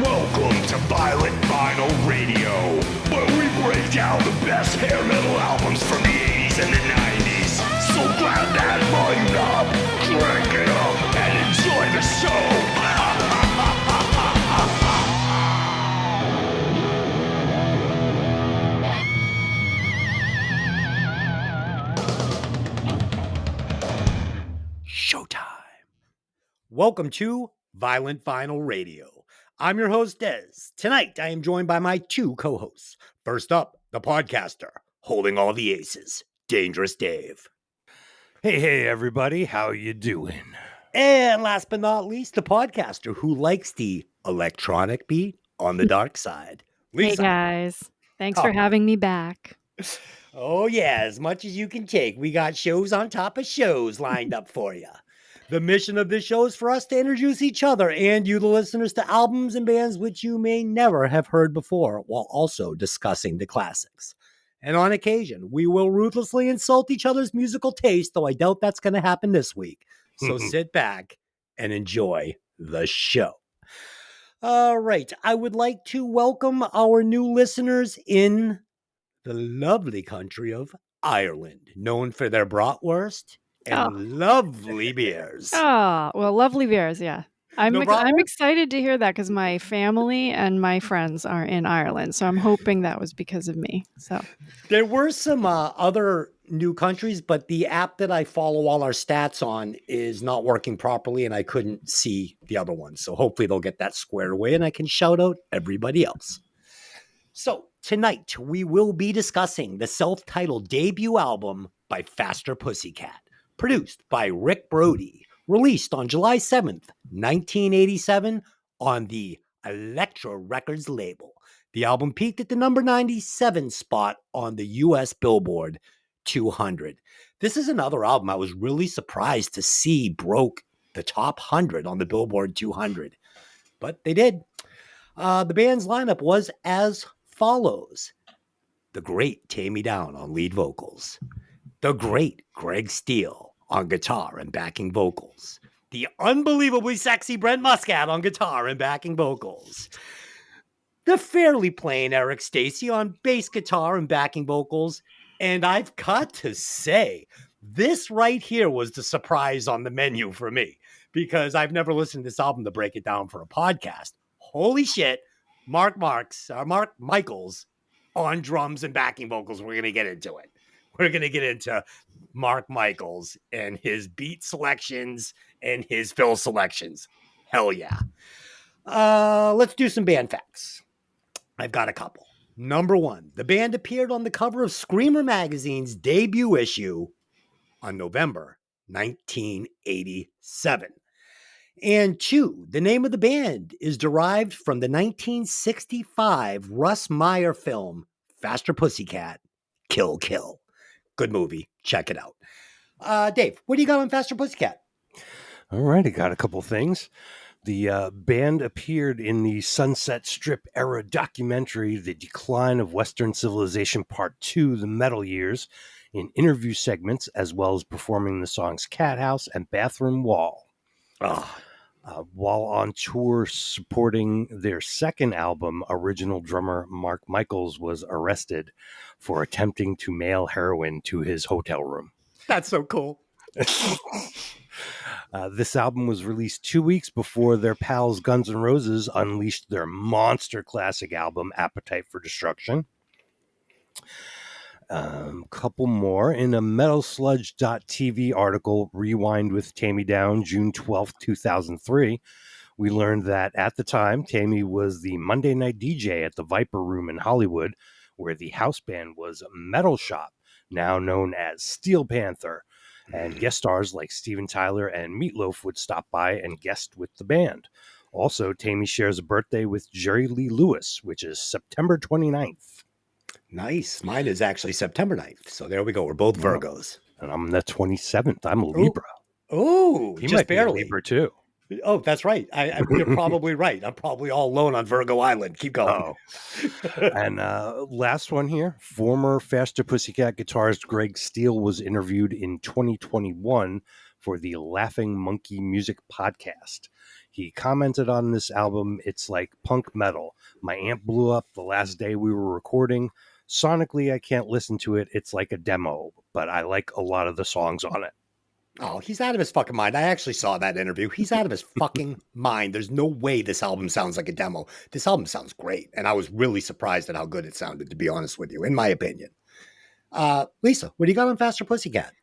Welcome to Violent Vinyl Radio, where we break down the best hair metal albums from the 80s and the 90s. So grab that volume knob, crank it up, and enjoy the show. Showtime. Welcome to Violent Vinyl Radio. I'm your host, Dez. Tonight, I am joined by my two co-hosts. First up, the podcaster, holding all the aces, Dangerous Dave. Hey, everybody. How you doing? And last but not least, the podcaster who likes the electronic beat on the dark side, Lisa. Hey, guys. Thanks for having me back. Oh, yeah, as much as you can take. We got shows on top of shows lined up for you. The mission of this show is for us to introduce each other and you, the listeners, to albums and bands which you may never have heard before, while also discussing the classics. And on occasion, we will ruthlessly insult each other's musical taste, though I doubt that's going to happen this week. So sit back and enjoy the show. All right, I would like to welcome our new listeners in the lovely country of Ireland, known for their bratwurst and lovely beers. Oh, well, lovely beers, yeah. I'm No bratwurst? excited to hear that because my family and my friends are in Ireland, so I'm hoping that was because of me. So There were some other new countries, but the app that I follow all our stats on is not working properly, and I couldn't see the other ones. So hopefully they'll get that squared away, and I can shout out everybody else. So tonight we will be discussing the self-titled debut album by Faster Pussycat, produced by Rick Brody, released on July 7th, 1987 on the Elektra Records label. The album peaked at the number 97 spot on the US Billboard 200. This is another album I was really surprised to see broke the top 100 on the Billboard 200, but they did. The band's lineup was as follows: the great Tammy Down on lead vocals, the great Greg Steele on guitar and backing vocals, the unbelievably sexy Brent Muscat on guitar and backing vocals, the fairly plain Eric Stacey on bass guitar and backing vocals, and I've got to say, this right here was the surprise on the menu for me, because I've never listened to this album to break it down for a podcast. Holy shit, Mark Michaels on drums and backing vocals. We're going to get into it. We're going to get into Mark Michaels and his beat selections and his fill selections. Hell yeah. Let's do some band facts. I've got a couple. Number one, the band appeared on the cover of Screamer magazine's debut issue on November 1987. And two, the name of the band is derived from the 1965 Russ Meyer film, Faster Pussycat, Kill Kill. Good movie. Check it out. Dave, what do you got on Faster Pussycat? All right, I got a couple things. The band appeared in the Sunset Strip era documentary, The Decline of Western Civilization Part 2, The Metal Years, in interview segments, as well as performing the songs Cat House and Bathroom Wall. While on tour supporting their second album, original drummer Mark Michaels was arrested for attempting to mail heroin to his hotel room. That's so cool. This album was released 2 weeks before their pals Guns N' Roses unleashed their monster classic album, Appetite for Destruction. Couple more. In a metalsludge.tv article, Rewind with Tammy Down, June 12th, 2003, we learned that at the time, Tammy was the Monday night DJ at the Viper Room in Hollywood, where the house band was Metal Shop, now known as Steel Panther, and guest stars like Steven Tyler and Meatloaf would stop by and guest with the band. Also, Tammy shares a birthday with Jerry Lee Lewis, which is September 29th. Nice. Mine is actually September 9th. So there we go. We're both Virgos. And I'm the 27th. I'm a Libra. Oh, He just might barely. be a Libra too. Oh, that's right. You're probably right. I'm probably all alone on Virgo Island. Keep going. And last one here. Former Faster Pussycat guitarist Greg Steele was interviewed in 2021 for the Laughing Monkey Music Podcast. He commented on this album, it's like punk metal. My amp blew up the last day we were recording. Sonically, I can't listen to it. It's like a demo, but I like a lot of the songs on it. Oh, he's out of his fucking mind. I actually saw that interview. He's out of his fucking mind. There's no way this album sounds like a demo. This album sounds great. And I was really surprised at how good it sounded, to be honest with you, in my opinion. Lisa, what do you got on Faster Pussycat?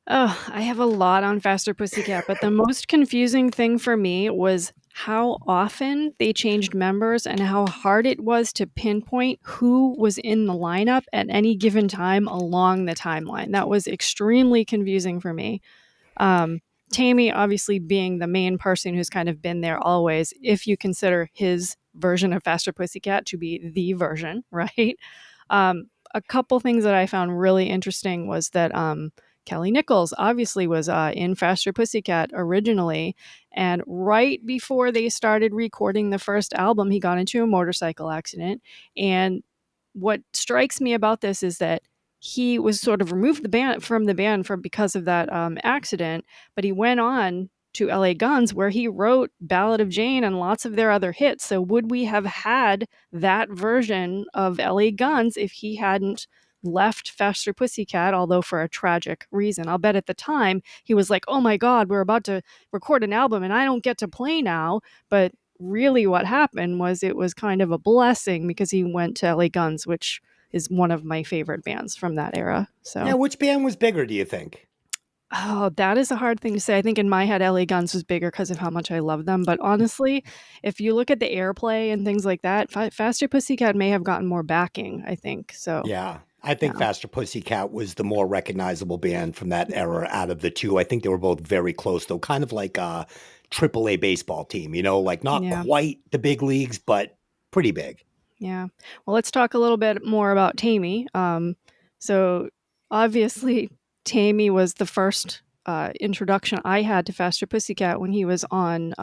Oh, I have a lot on Faster Pussycat, but the most confusing thing for me was how often they changed members and how hard it was to pinpoint who was in the lineup at any given time along the timeline. That was extremely confusing for me. Tammy, obviously being the main person who's kind of been there always, if you consider his version of Faster Pussycat to be the version, right? A couple things that I found really interesting was that Kelly Nichols obviously was in Faster Pussycat originally, and right before they started recording the first album, he got into a motorcycle accident. And what strikes me about this is that he was sort of removed from the band because of that accident, but he went on to LA Guns, where he wrote Ballad of Jane and lots of their other hits. So would we have had that version of LA Guns if he hadn't left Faster Pussycat, although for a tragic reason? I'll bet at the time he was like, oh my God, we're about to record an album and I don't get to play now. But really what happened was it was kind of a blessing because he went to LA Guns, which is one of my favorite bands from that era. So Yeah, which band was bigger, do you think? Oh, that is a hard thing to say. I think in my head, LA Guns was bigger because of how much I love them. But honestly, if you look at the airplay and things like that, Faster Pussycat may have gotten more backing, I think. So Yeah, I think Yeah. Faster Pussycat was the more recognizable band from that era out of the two. I think they were both very close, though, kind of like a AAA baseball team, like not Yeah. quite the big leagues, but pretty big. Yeah. Well, let's talk a little bit more about Tammy. So obviously, Tammy was the first introduction I had to Faster Pussycat when he was on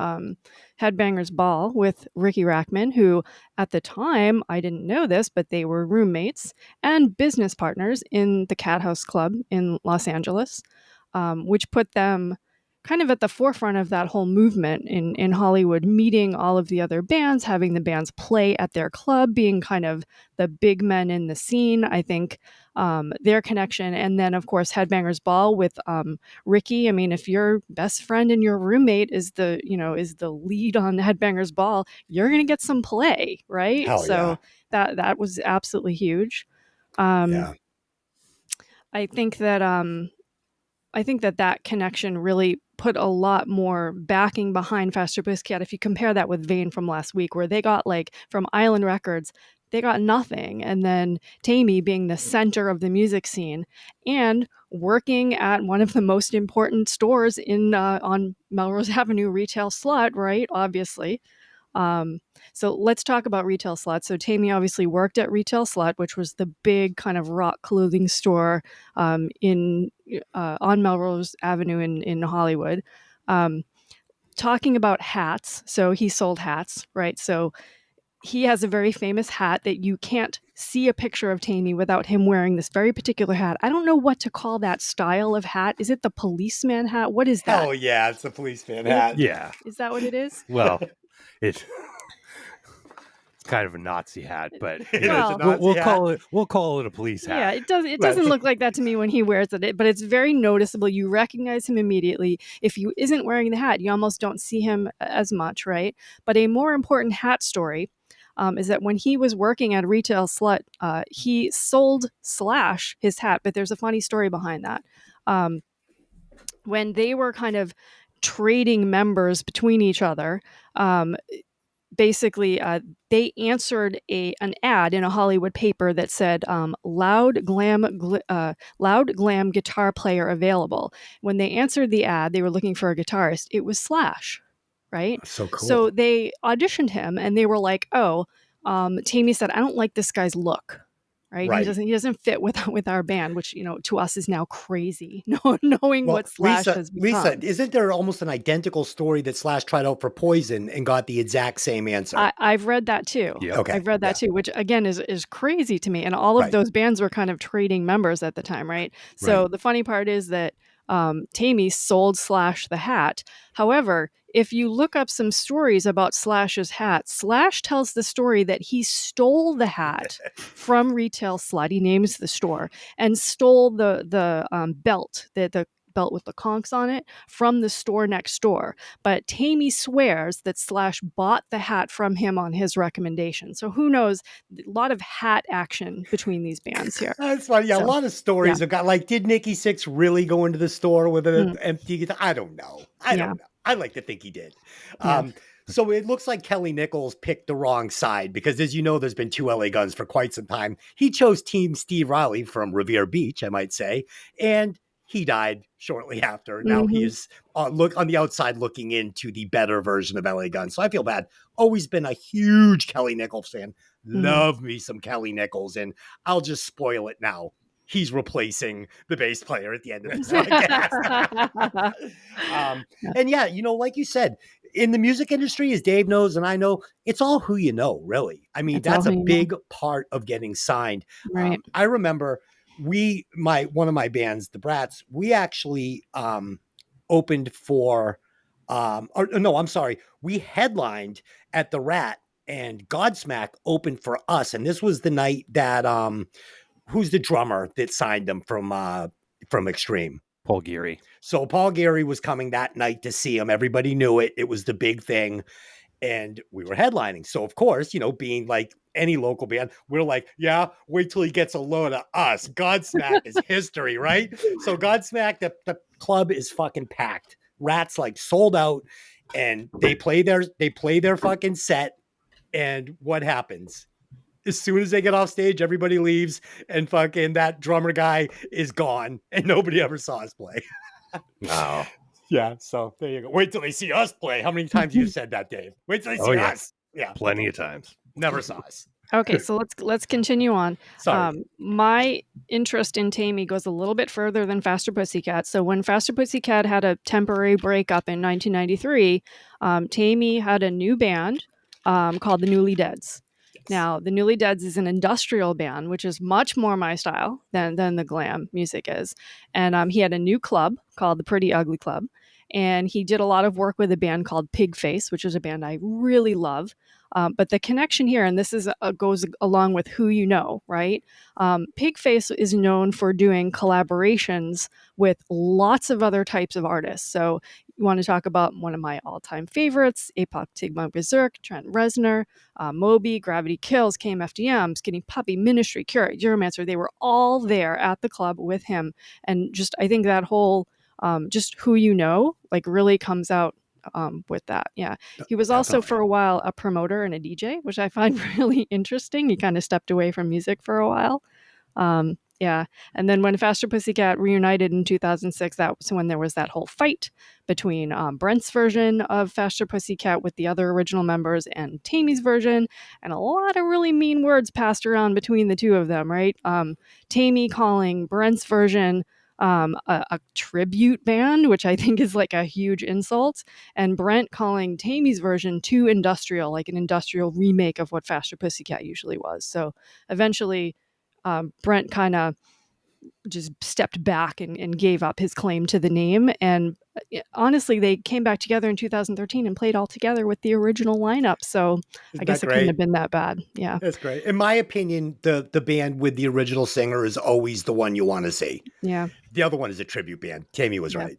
Headbangers Ball with Ricky Rackman, who at the time, I didn't know this, but they were roommates and business partners in the Cat House Club in Los Angeles, which put them kind of at the forefront of that whole movement in Hollywood, meeting all of the other bands, having the bands play at their club, being kind of the big men in the scene. I think their connection. And then, of course, Headbangers Ball with Ricky. I mean, if your best friend and your roommate is the lead on Headbangers Ball, you're going to get some play, right? Hell So that was absolutely huge. Yeah. I think that connection really put a lot more backing behind Faster Pussycat. If you compare that with Vane from last week, where they got from Island Records, they got nothing. And then Tammy being the center of the music scene and working at one of the most important stores on Melrose Avenue, Retail Slut, right? Obviously. So let's talk about Retail Slut. So Tammy obviously worked at Retail Slut, which was the big kind of rock clothing store on Melrose Avenue in Hollywood. Talking about hats, so he sold hats, right? So he has a very famous hat that you can't see a picture of Tammy without him wearing this very particular hat. I don't know what to call that style of hat. Is it the policeman hat? What is that? Hell yeah, it's a policeman hat. Yeah. Is that what it is? Well, it's kind of a Nazi hat, but It is a Well- Nazi we'll hat. call it a police hat. Yeah, it doesn't look like that to me when he wears it, but it's very noticeable. You recognize him immediately. If he isn't wearing the hat, you almost don't see him as much, right? But a more important hat story is that when he was working at Retail Slut, he sold Slash his hat, but there's a funny story behind that. When they were kind of trading members between each other, basically they answered an ad in a Hollywood paper that said loud glam guitar player available. When they answered the ad, they were looking for a guitarist. It was Slash, right? So cool. So they auditioned him and they were like, oh, Tammy said, I don't like this guy's look. Right? Right. He doesn't fit with our band, which to us is now crazy, knowing what Slash has become. Lisa, isn't there almost an identical story that Slash tried out for Poison and got the exact same answer? I've read that too. Yeah. Okay. I've read that too, which again is crazy to me. And all of Right. those bands were kind of trading members at the time, right? So Right. the funny part is that Tammy sold Slash the hat. However, if you look up some stories about Slash's hat, Slash tells the story that he stole the hat from Retail Slut. He names the store and stole the belt, the belt with the conchs on it, from the store next door. But Tammy swears that Slash bought the hat from him on his recommendation. So who knows? A lot of hat action between these bands here. That's funny. Yeah, So, a lot of stories have got like, did Nikki Sixx really go into the store with an empty guitar? I don't know. I don't know. I like to think he did. So it looks like Kelly Nichols picked the wrong side because, as you know, there's been two LA Guns for quite some time. He chose Team Steve Riley from Revere Beach, I might say, and he died shortly after. Now he is look on the outside looking into the better version of LA Guns. So I feel bad. Always been a huge Kelly Nichols fan. Love me some Kelly Nichols, and I'll just spoil it now. He's replacing the bass player at the end of this podcast. And yeah, you know, like you said, in the music industry, as Dave knows and I know, it's all who you know, really. I mean, that's a big part of getting signed. Right. I remember one of my bands, the Brats, we actually opened for we headlined at the Rat, and Godsmack opened for us, and this was the night that who's the drummer that signed them from Extreme? Paul Geary. So Paul Geary was coming that night to see him. Everybody knew it. It was the big thing. And we were headlining. So of course, you know, being like any local band, we're like, yeah, wait till he gets a load of us. Godsmack is history, right? So Godsmack, the club is fucking packed. Rats like sold out, and they play their fucking set. And what happens? As soon as they get off stage, everybody leaves, and fucking that drummer guy is gone, and nobody ever saw us play. Wow. Yeah, so there you go. Wait till they see us play. How many times you said that, Dave? Wait till they see us. Yeah, plenty of times. Never saw us. Okay, so let's continue on. Sorry. My interest in Tammy goes a little bit further than Faster Pussycat. So when Faster Pussycat had a temporary breakup in 1993, Tammy had a new band called the Newly Deads. Now, the Newly Deads is an industrial band, which is much more my style than the glam music is. And he had a new club called the Pretty Ugly Club. And he did a lot of work with a band called Pigface, which is a band I really love. But the connection here, and this is goes along with who you know, right? Pigface is known for doing collaborations with lots of other types of artists. So you want to talk about one of my all-time favorites, Apoc Tigma Berserk, Trent Reznor, Moby, Gravity Kills, KMFDM, Skinny Puppy, Ministry, Cure, Euromancer. They were all there at the club with him. And just, I think that whole, just who you know, like really comes out with that. Yeah. He was also for a while a promoter and a DJ, which I find really interesting. He kind of stepped away from music for a while. Yeah. And then when Faster Pussycat reunited in 2006, that was when there was that whole fight between Brent's version of Faster Pussycat with the other original members and Tammy's version, and a lot of really mean words passed around between the two of them, right? Tammy calling Brent's version a tribute band, which I think is like a huge insult, and Brent calling Tammy's version too industrial, like an industrial remake of what Faster Pussycat usually was. So eventually Brent kind of just stepped back and gave up his claim to the name. And honestly, they came back together in 2013 and played all together with the original lineup. So I guess it couldn't have been that bad. Yeah. That's great. In my opinion, the band with the original singer is always the one you want to see. Yeah. The other one is a tribute band. Tammy was right.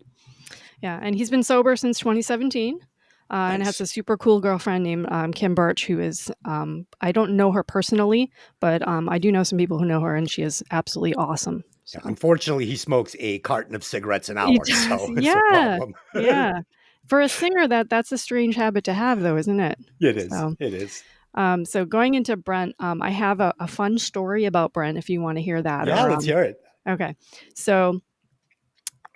Yeah. And he's been sober since 2017. And has a super cool girlfriend named Kim Birch, who is, I don't know her personally, but I do know some people who know her, and she is absolutely awesome. So. Yeah, unfortunately, he smokes a carton of cigarettes an hour. So it's yeah, a problem. Yeah. For a singer, that's a strange habit to have, though, isn't it? It is. So, it is. So going into Brent, I have a fun story about Brent, if you want to hear that. Yeah, let's hear it. Okay. So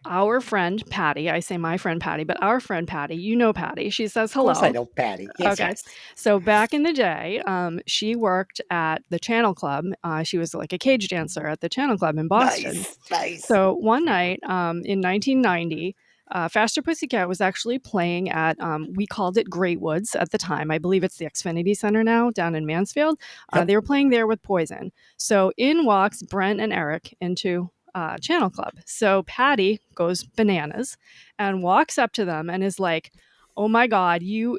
our friend Patty, I say my friend Patty, but our friend Patty, you know Patty. She says hello. Of course I know Patty. Yes, okay. Yes. So back in the day, she worked at the Channel Club. She was like a cage dancer at the Channel Club in Boston. Nice. So one night in 1990, Faster Pussycat was actually playing at, we called it Great Woods at the time. I believe it's the Xfinity Center now down in Mansfield. They were playing there with Poison. So in walks Brent and Eric into Channel Club. So Patty goes bananas and walks up to them and is like, "Oh my God, you,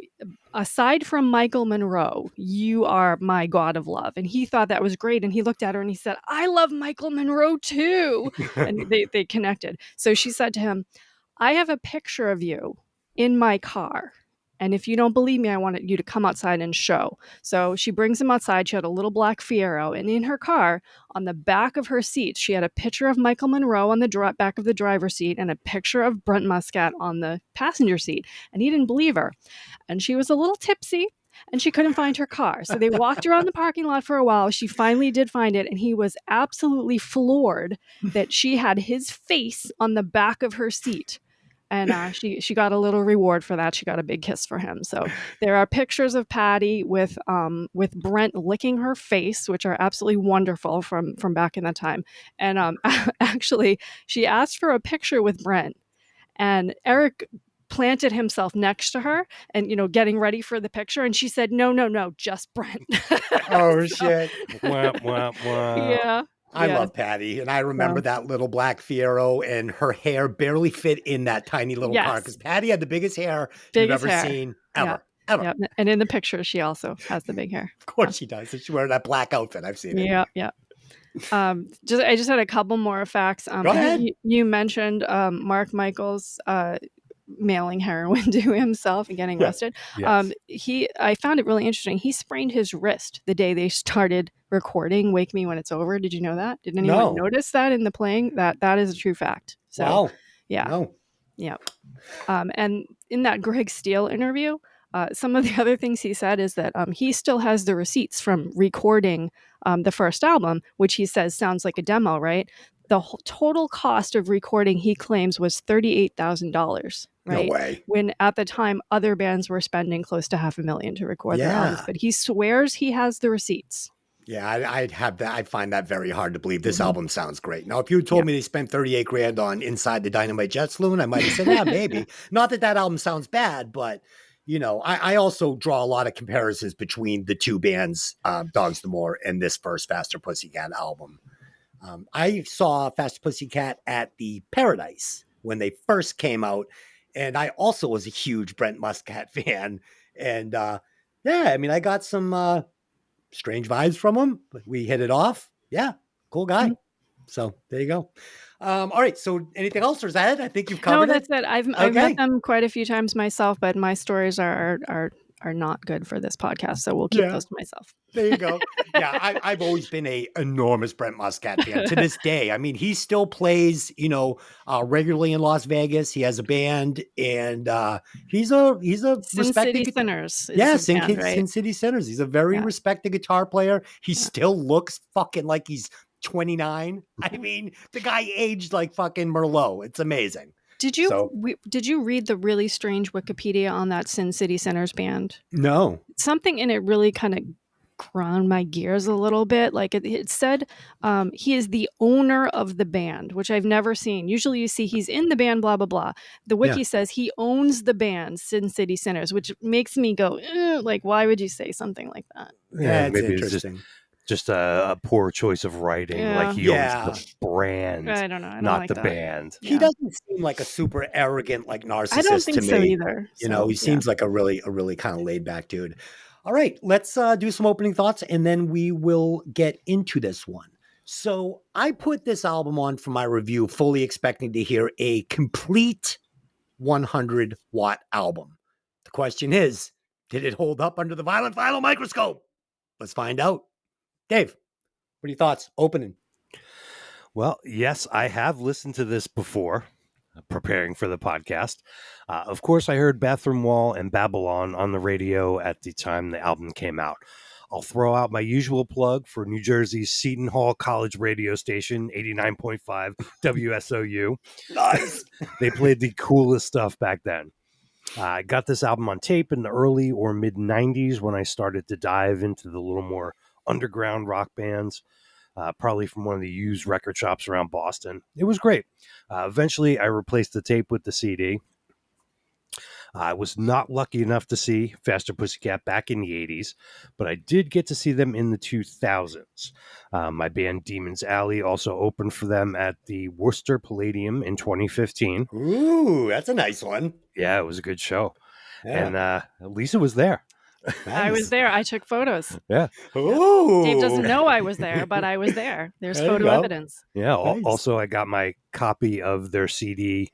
aside from Michael Monroe, you are my god of love." And he thought that was great. And he looked at her and he said, "I love Michael Monroe too." And they connected. So she said to him, "I have a picture of you in my car. And if you don't believe me, I want you to come outside and show." So she brings him outside. She had a little black Fiero. And in her car, on the back of her seat, she had a picture of Michael Monroe on the back of the driver's seat and a picture of Brent Muscat on the passenger seat. And he didn't believe her. And she was a little tipsy and she couldn't find her car. So they walked around the parking lot for a while. She finally did find it. And he was absolutely floored that she had his face on the back of her seat. And she got a little reward for that. She got a big kiss for him. So there are pictures of Patty with Brent licking her face, which are absolutely wonderful from back in that time. And actually, she asked for a picture with Brent, and Eric planted himself next to her and, getting ready for the picture. And she said, no, just Brent. Oh, shit. Wah, wah, wah. Yeah. I yeah. love Patty, and I remember that little black Fiero, and her hair barely fit in that tiny little car Yes. because Patty had the biggest hair you've Biggest ever hair. seen ever. Yeah. And in the picture, she also has the big hair. Of course she does. She's wearing that black outfit. I've seen it. Yeah. I just had a couple more facts. Go ahead. You mentioned Mark Michaels mailing heroin to himself and getting arrested. Yes. I found it really interesting. He sprained his wrist the day they started recording "Wake Me When It's Over." Did you know that? Did anyone No. notice that in the playing? That is a true fact. So, Wow. yeah. No. Yeah. And in that Greg Steele interview, some of the other things he said is that he still has the receipts from recording the first album, which he says sounds like a demo, right? The total cost of recording, he claims, was $38,000, right? No way. When at the time, other bands were spending close to $500,000 to record their albums. Yeah. But he swears he has the receipts. Yeah, I'd have that. I find that very hard to believe. This Mhm. album sounds great. Now, if you told me they spent 38 grand on Inside the Dynamite Jet Saloon, I might have said, yeah, maybe. Not that album sounds bad, but I also draw a lot of comparisons between the two bands, Dogs D'Amour and this first Faster Pussycat album. I saw Faster Pussycat at the Paradise when they first came out, and I also was a huge Brent Muscat fan. And I got some strange vibes from him, but we hit it off. Yeah, cool guy. Mm-hmm. So there you go. All right. So anything else, or is that it? I think you've covered No, that's it. I've Okay. met them quite a few times myself, but my stories are not good for this podcast, so we'll keep those to myself. There you go. Yeah, I've always been a enormous Brent Muscat fan to this day. I mean, he still plays, regularly in Las Vegas. He has a band, and he's a Sin respected City Sinners. Yeah, his band, right? Sin City Sinners. He's a very respected guitar player. He still looks fucking like he's 29. I mean, the guy aged like fucking Merlot. It's amazing. Did you read the really strange Wikipedia on that Sin City Sinners band? No. Something in it really kind of ground my gears a little bit. Like it said he is the owner of the band, which I've never seen. Usually you see he's in the band, blah, blah, blah. The wiki says he owns the band Sin City Sinners, which makes me go, like, why would you say something like that? Yeah, it's maybe interesting. It's just a poor choice of writing. Yeah. Like he owns the brand, I don't know. I don't not like the that. band. He doesn't seem like a super arrogant, like narcissist I don't think to me. so either. He seems like a really kind of laid back dude. All right, let's do some opening thoughts, and then we will get into this one. So I put this album on for my review, fully expecting to hear a complete 100-watt album. The question is, did it hold up under the violent vinyl microscope? Let's find out. Dave, what are your thoughts? Opening. Well, yes, I have listened to this before, preparing for the podcast. Of course, I heard Bathroom Wall and Babylon on the radio at the time the album came out. I'll throw out my usual plug for New Jersey's Seton Hall College radio station, 89.5 WSOU. Nice. They played the coolest stuff back then. I got this album on tape in the early or mid 90s when I started to dive into the little more underground rock bands, probably from one of the used record shops around Boston. It was great. Eventually, I replaced the tape with the CD. I was not lucky enough to see Faster Pussycat back in the 80s, but I did get to see them in the 2000s. My band Demon's Alley also opened for them at the Worcester Palladium in 2015. Ooh, that's a nice one. Yeah, it was a good show. Yeah. And Lisa was there. I was Nice. there. I took photos. Yeah. Ooh. Dave doesn't know I was there, but I was there. There's There you photo go. evidence. Yeah. Nice. Also, I got my copy of their CD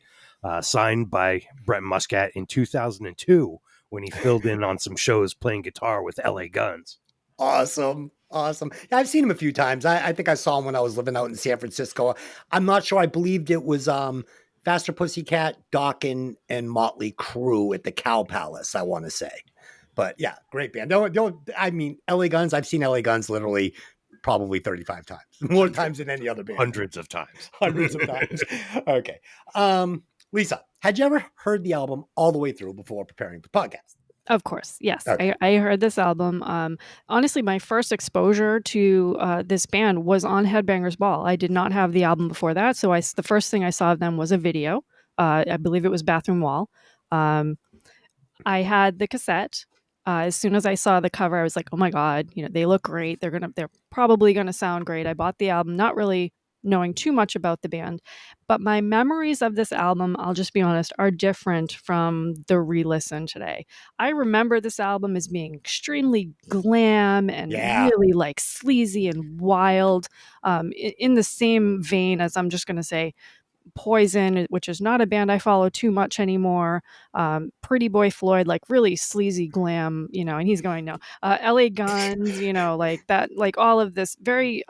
signed by Brett Muscat in 2002 when he filled in on some shows playing guitar with LA Guns. Awesome. Awesome. Yeah, I've seen him a few times. I think I saw him when I was living out in San Francisco. I'm not sure. I believed it was Faster Pussycat, Dokken, and Motley Crue at the Cow Palace, I want to say. But yeah, great band. I mean, LA Guns, I've seen LA Guns literally probably 35 times. More times than any other band. Hundreds of times. Hundreds of times. Okay. Lisa, had you ever heard the album all the way through before preparing the podcast? Of course, yes. Okay. I heard this album. Honestly, my first exposure to this band was on Headbangers Ball. I did not have the album before that, so the first thing I saw of them was a video. I believe it was Bathroom Wall. I had the cassette. As soon as I saw the cover, I was like, "Oh my god! They look great. They're probably gonna sound great." I bought the album, not really knowing too much about the band, but my memories of this album, I'll just be honest, are different from the re-listen today. I remember this album as being extremely glam and really like sleazy and wild, in the same vein as, I'm just going to say, Poison, which is not a band I follow too much anymore. Pretty Boy Floyd, like really sleazy glam, and he's going no. LA Guns, like that, like all of this very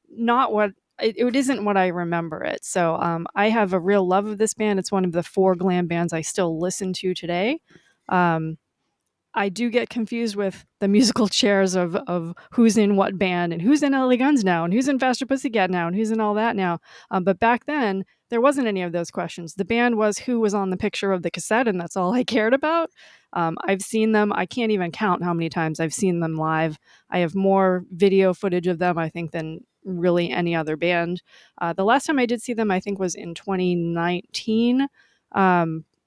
not what it isn't what I remember it. So I have a real love of this band. It's one of the 4 glam bands I still listen to today. I do get confused with the musical chairs of who's in what band and who's in LA Guns now and who's in Faster Pussycat now and who's in all that now. But back then, there wasn't any of those questions. The band was who was on the picture of the cassette, and that's all I cared about. I've seen them. I can't even count how many times I've seen them live. I have more video footage of them, I think, than really any other band. The last time I did see them, I think, was in 2019.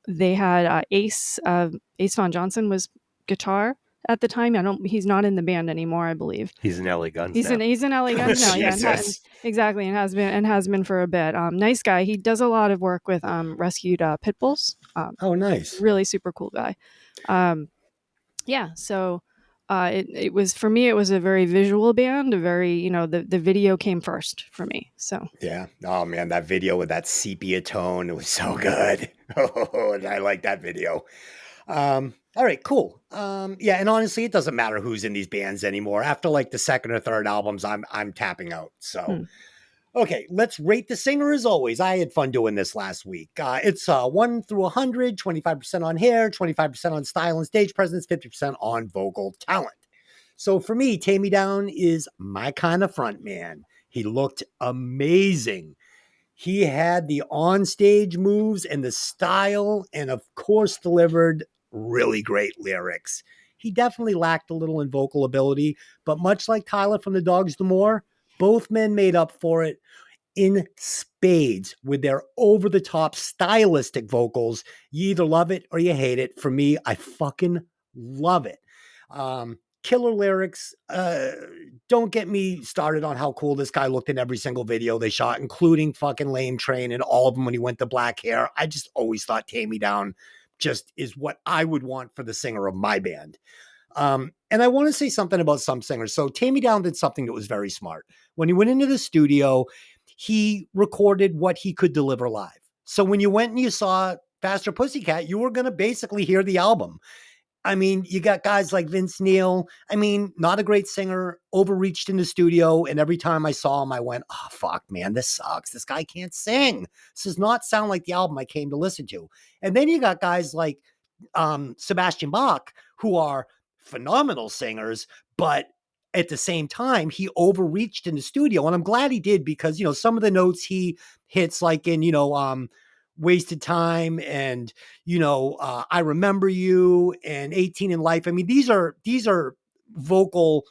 They had Ace Von Johnson was guitar at the time. He's not in the band anymore, I believe. He's in LA Guns. He's in LA Guns now. Yeah, exactly, and has been for a bit. Nice guy. He does a lot of work with rescued pit bulls. Oh, nice. Really super cool guy. Yeah. So it was, for me, it was a very visual band. A very, the video came first for me. So yeah. Oh man, that video with that sepia tone, it was so good. Oh, I like that video. All right, cool. Yeah, and honestly, it doesn't matter who's in these bands anymore. After like the second or third albums, I'm tapping out. So, okay, let's rate the singer as always. I had fun doing this last week. It's 1 through 100, 25% on hair, 25% on style and stage presence, 50% on vocal talent. So for me, Take Me Down is my kind of front man. He looked amazing. He had the onstage moves and the style, and of course delivered really great lyrics. He definitely lacked a little in vocal ability, but much like Tyler from the Dogs D'Amour, both men made up for it in spades with their over-the-top stylistic vocals. You either love it or you hate it. For me, I fucking love it. Killer lyrics. Don't get me started on how cool this guy looked in every single video they shot, including fucking Lame Train and all of them when he went to black hair. I just always thought Take Me Down just is what I would want for the singer of my band. And I want to say something about some singers. So Take Me Down did something that was very smart. When he went into the studio, he recorded what he could deliver live. So when you went and you saw Faster Pussycat, you were going to basically hear the album. I mean, you got guys like Vince Neil. I mean, not a great singer, overreached in the studio. And every time I saw him, I went, oh, fuck, man, this sucks. This guy can't sing. This does not sound like the album I came to listen to. And then you got guys like Sebastian Bach, who are phenomenal singers, but at the same time, he overreached in the studio. And I'm glad he did because, some of the notes he hits, like in, Wasted Time and, I Remember You and 18 in Life. I mean, these are vocal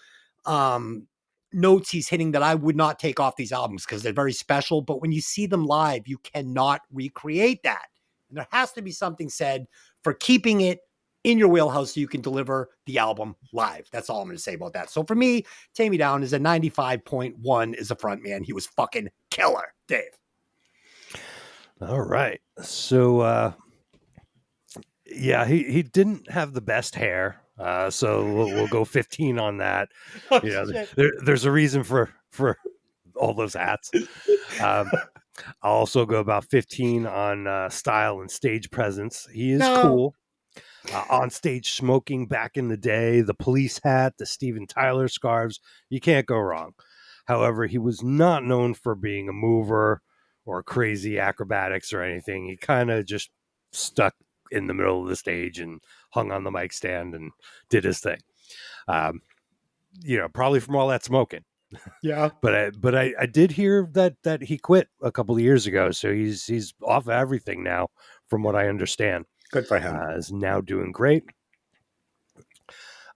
notes he's hitting that I would not take off these albums because they're very special. But when you see them live, you cannot recreate that. And there has to be something said for keeping it in your wheelhouse so you can deliver the album live. That's all I'm going to say about that. So for me, Take Me Down is a 95.1 as a front man. He was fucking killer, Dave. All right. So, yeah, he didn't have the best hair. So we'll go 15 on that. Oh, You know, shit. there's a reason for all those hats. I'll also go about 15 on style and stage presence. He is cool. On stage smoking back in the day, the police hat, the Steven Tyler scarves, you can't go wrong. However, he was not known for being a mover or crazy acrobatics or anything. He kind of just stuck in the middle of the stage and hung on the mic stand and did his thing. Probably from all that smoking. Yeah. But I did hear that he quit a couple of years ago, so he's off of everything now, from what I understand. Good for him. Is now doing great.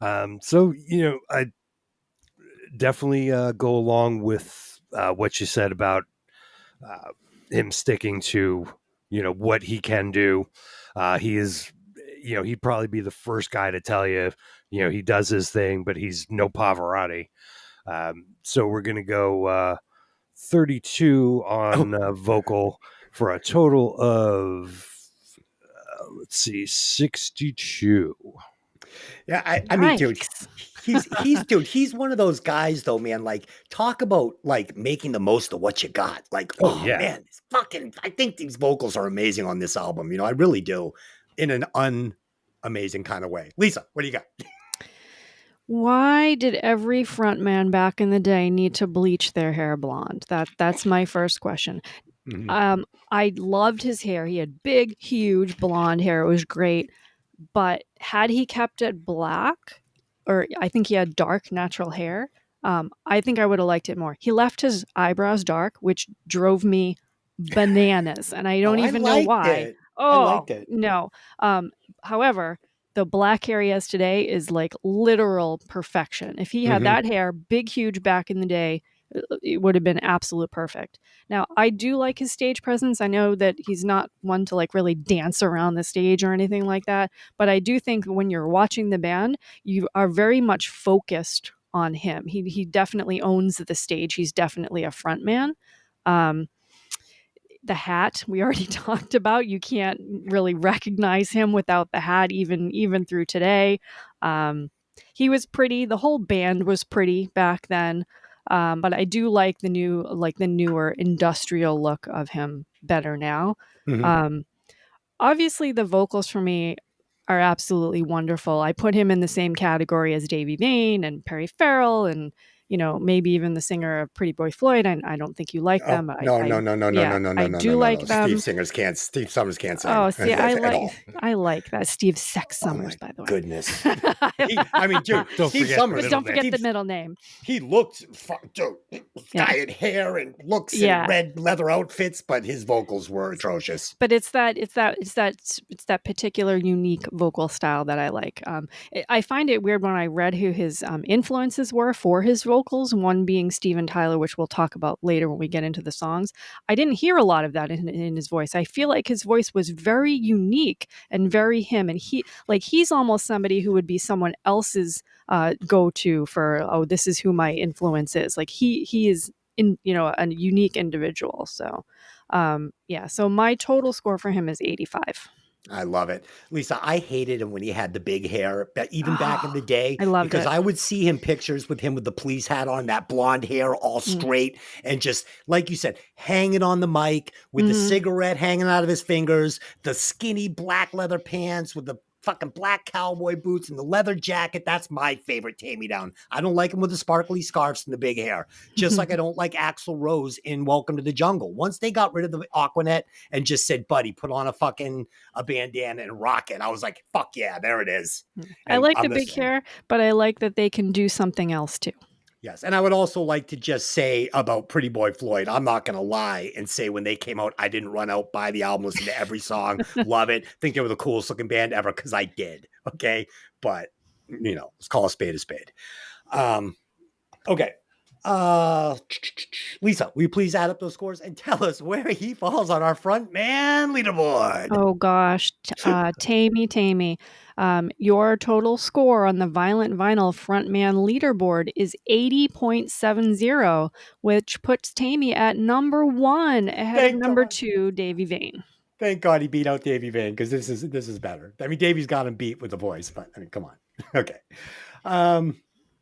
So I definitely go along with what you said about him sticking to what he can do. He is, he'd probably be the first guy to tell you, he does his thing, but he's no Pavarotti. So we're gonna go 32 on vocal for a total of let's see, 62. Yeah, I mean, dude, he's one of those guys though, man. Like, talk about like making the most of what you got. Like, oh yeah. man, it's fucking. I think these vocals are amazing on this album. I really do, in an unamazing kind of way. Lisa, what do you got? Why did every frontman back in the day need to bleach their hair blonde? That's my first question. I loved his hair. He had big, huge blonde hair. It was great. But had he kept it black, or I think he had dark natural hair, I think I would have liked it more. He left his eyebrows dark, which drove me bananas, and I don't even know why. It. Oh, I liked it. No. However, the black hair he has today is like literal perfection. If he had that hair, big, huge back in the day, it would have been absolute perfect. Now, I do like his stage presence. I know that he's not one to like really dance around the stage or anything like that, but I do think when you're watching the band, you are very much focused on him. He definitely owns the stage. He's definitely a front man. The hat we already talked about. You can't really recognize him without the hat, even through today. He was pretty. The whole band was pretty back then. But I do like the newer industrial look of him better now. Obviously, the vocals for me are absolutely wonderful. I put him in the same category as Davy Bain and Perry Farrell and, maybe even the singer of Pretty Boy Floyd. I don't think you like them. No. I do like them. Steve Summers can't sing. Oh, see, I like that. Steve Sex Summers, by the way. Goodness. Dude, Steve Summers. But don't forget the middle name. He looked, dyed hair and looks in red leather outfits, but his vocals were atrocious. But it's that particular unique vocal style that I like. I find it weird when I read who his influences were for his vocals, one being Steven Tyler, which we'll talk about later when we get into the songs. I didn't hear a lot of that in his voice. I feel like his voice was very unique and very him. And he's almost somebody who would be someone else's go-to for, this is who my influence is. Like he is a unique individual. So so my total score for him is 85. I love it. Lisa, I hated him when he had the big hair, even back in the day. I loved because it. I would see him pictures with him with the police hat on, that blonde hair all straight, and just, like you said, hanging on the mic with the cigarette hanging out of his fingers, the skinny black leather pants with the fucking black cowboy boots and the leather jacket. That's my favorite Take Me Down. I don't like him with the sparkly scarves and the big hair. Just like I don't like Axl Rose in Welcome to the Jungle. Once they got rid of the Aquanet and just said, buddy, put on a bandana and rock it, I was like, fuck yeah, there it is. I like the big hair, but I like that they can do something else too. Yes. And I would also like to just say about Pretty Boy Floyd, I'm not going to lie and say when they came out, I didn't run out, buy the album, listen to every song, love it, think they were the coolest looking band ever, because I did. Okay. But, let's call a spade a spade. Okay. Lisa, will you please add up those scores and tell us where he falls on our front man leaderboard? Oh gosh, Tammy. Your total score on the Violent Vinyl Frontman leaderboard is 80.70, which puts Tammy at number 1 ahead of Thank number God. 2, Davy Vane. Thank God he beat out Davy Vane because this is better. I mean, Davy's got him beat with the voice, but I mean, come on. Okay.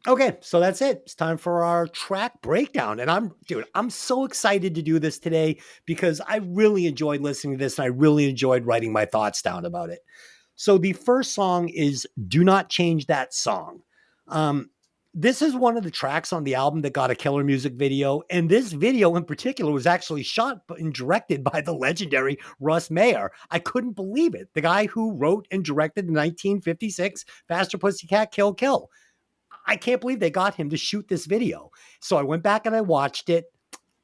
Okay, so that's it. It's time for our track breakdown. And I'm so excited to do this today because I really enjoyed listening to this and I really enjoyed writing my thoughts down about it. So the first song is Do Not Change That Song. This is one of the tracks on the album that got a killer music video. And this video in particular was actually shot and directed by the legendary Russ Meyer. I couldn't believe it. The guy who wrote and directed the 1956 Faster Pussycat Kill Kill. I can't believe they got him to shoot this video. So I went back and I watched it.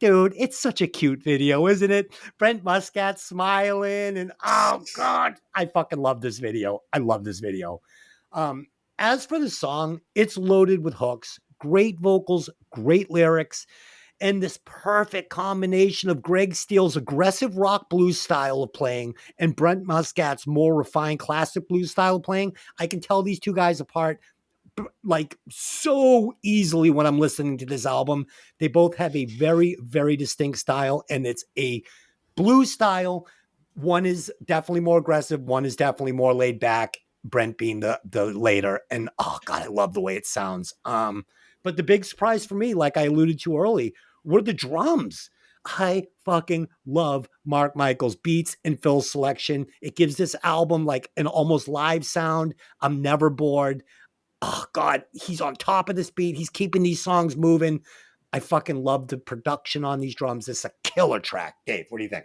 Dude, it's such a cute video, isn't it? Brent Muscat smiling and oh God, I fucking love this video. I love this video. As for the song, it's loaded with hooks, great vocals, great lyrics, and this perfect combination of Greg Steele's aggressive rock blues style of playing and Brent Muscat's more refined classic blues style of playing. I can tell these two guys apart like so easily when I'm listening to this album. They both have a very, very distinct style, and it's a blues style. One is definitely more aggressive. One is definitely more laid back. Brent being the later, and oh God, I love the way it sounds. But the big surprise for me, like I alluded to early, were the drums. I fucking love Mark Michael's beats and Phil's selection. It gives this album like an almost live sound. I'm never bored. Oh God, he's on top of this beat. He's keeping these songs moving. I fucking love the production on these drums. It's a killer track. Dave, what do you think?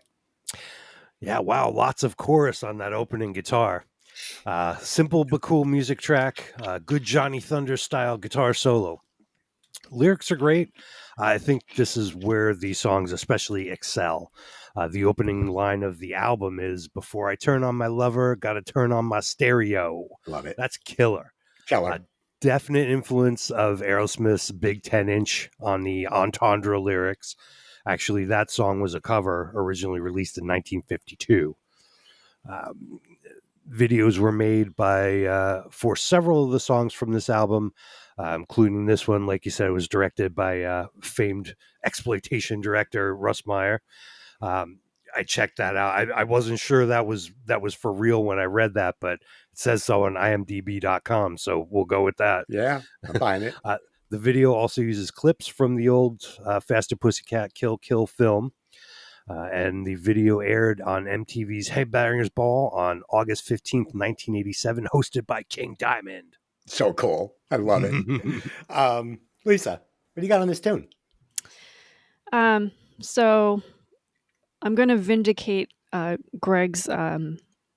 Yeah, wow, lots of chorus on that opening guitar. Simple but cool music track. Good Johnny Thunder style guitar solo. Lyrics are great. I think this is where the songs especially excel. The opening line of the album is, "Before I turn on my lover, gotta turn on my stereo." Love it. That's killer. Killer. Definite influence of Aerosmith's Big 10-inch on the Entendre lyrics. Actually, that song was a cover originally released in 1952. Videos were made for several of the songs from this album, including this one. Like you said, it was directed by famed exploitation director Russ Meyer. I checked that out. I wasn't sure that was for real when I read that, but it says so on imdb.com, so we'll go with that. Yeah, I'm buying it. The video also uses clips from the old Faster Pussycat Kill Kill film, and the video aired on MTV's Headbangers Ball on August 15th, 1987, hosted by King Diamond. So cool. I love it. Lisa, what do you got on this tune? So I'm going to vindicate Greg's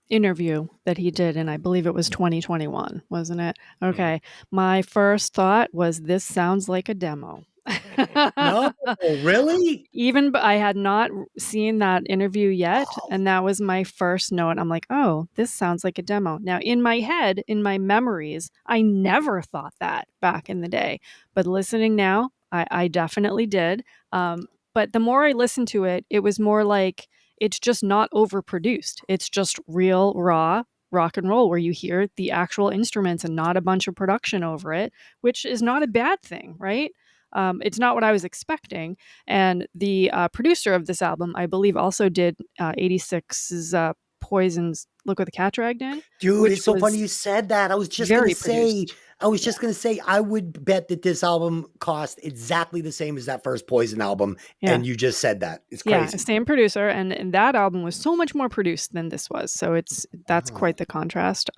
interview that he did, and I believe it was 2021, wasn't it? Okay. My first thought was, this sounds like a demo. No, really? Even I had not seen that interview yet, and that was my first note. I'm like, oh, this sounds like a demo. Now, in my head, in my memories, I never thought that back in the day. But listening now, I definitely did. But the more I listened to it, it was more like it's just not overproduced. It's just real, raw rock and roll where you hear the actual instruments and not a bunch of production over it, which is not a bad thing, right? It's not what I was expecting. And the producer of this album, I believe, also did 86's Poison's Look What the Cat Dragged In. Dude, it's so funny you said that. I was just going to say, I would bet that this album cost exactly the same as that first Poison album. Yeah. And you just said that. It's crazy. Yeah, same producer. And that album was so much more produced than this was. So that's quite the contrast.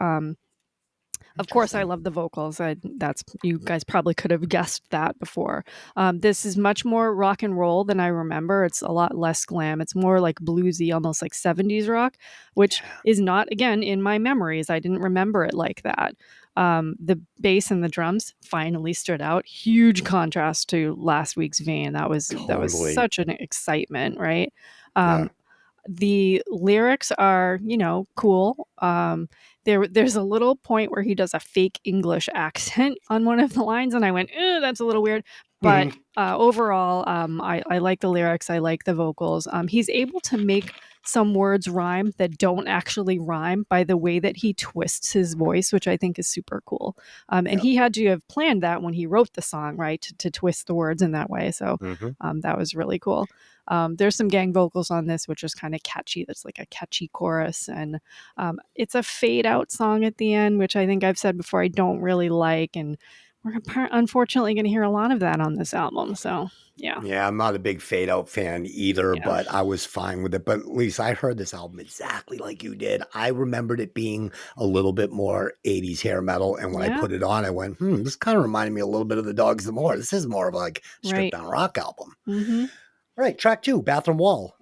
Of course, I love the vocals. You guys probably could have guessed that before. This is much more rock and roll than I remember. It's a lot less glam. It's more like bluesy, almost like 70s rock, which is not, again, in my memories. I didn't remember it like that. The bass and the drums finally stood out. Huge contrast to last week's Vein. That was such an excitement, right? The lyrics are, cool. There's a little point where he does a fake English accent on one of the lines, and I went, that's a little weird. But overall, I like the lyrics. I like the vocals. He's able to make some words rhyme that don't actually rhyme by the way that he twists his voice, which I think is super cool. And he had to have planned that when he wrote the song, right, to twist the words in that way. So that was really cool. There's some gang vocals on this, which is kind of catchy. That's like a catchy chorus. And it's a fade out song at the end, which I think I've said before I don't really like. And we're unfortunately going to hear a lot of that on this album. So, yeah. Yeah, I'm not a big fade out fan either, but I was fine with it. But at least I heard this album exactly like you did. I remembered it being a little bit more 80s hair metal. And when I put it on, I went, this kind of reminded me a little bit of the Dogs the More. This is more of like stripped down rock album. All right, track 2, Bathroom Wall.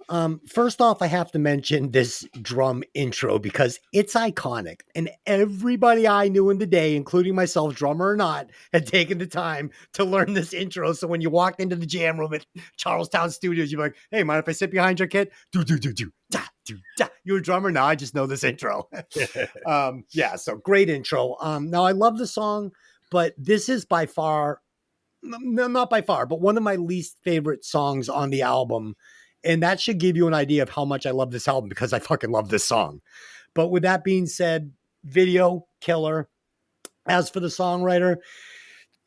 First off, I have to mention this drum intro because it's iconic. And everybody I knew in the day, including myself, drummer or not, had taken the time to learn this intro. So when you walked into the jam room at Charlestown Studios, you're like, hey, mind if I sit behind your kid? Do, da, do, da. You're a drummer? No, I just know this intro. So great intro. Now, I love the song, but this is by far... No, not by far, but one of my least favorite songs on the album. And that should give you an idea of how much I love this album because I fucking love this song. But with that being said, video, killer. As for the songwriter,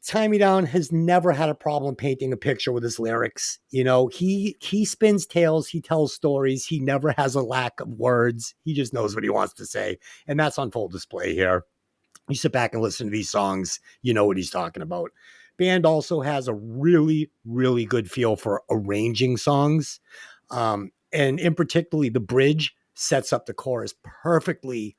Tie Me Down has never had a problem painting a picture with his lyrics. You know, he spins tales, he tells stories, he never has a lack of words. He just knows what he wants to say. And that's on full display here. You sit back and listen to these songs, you know what he's talking about. Band also has a really, really good feel for arranging songs. And in particularly, the bridge sets up the chorus perfectly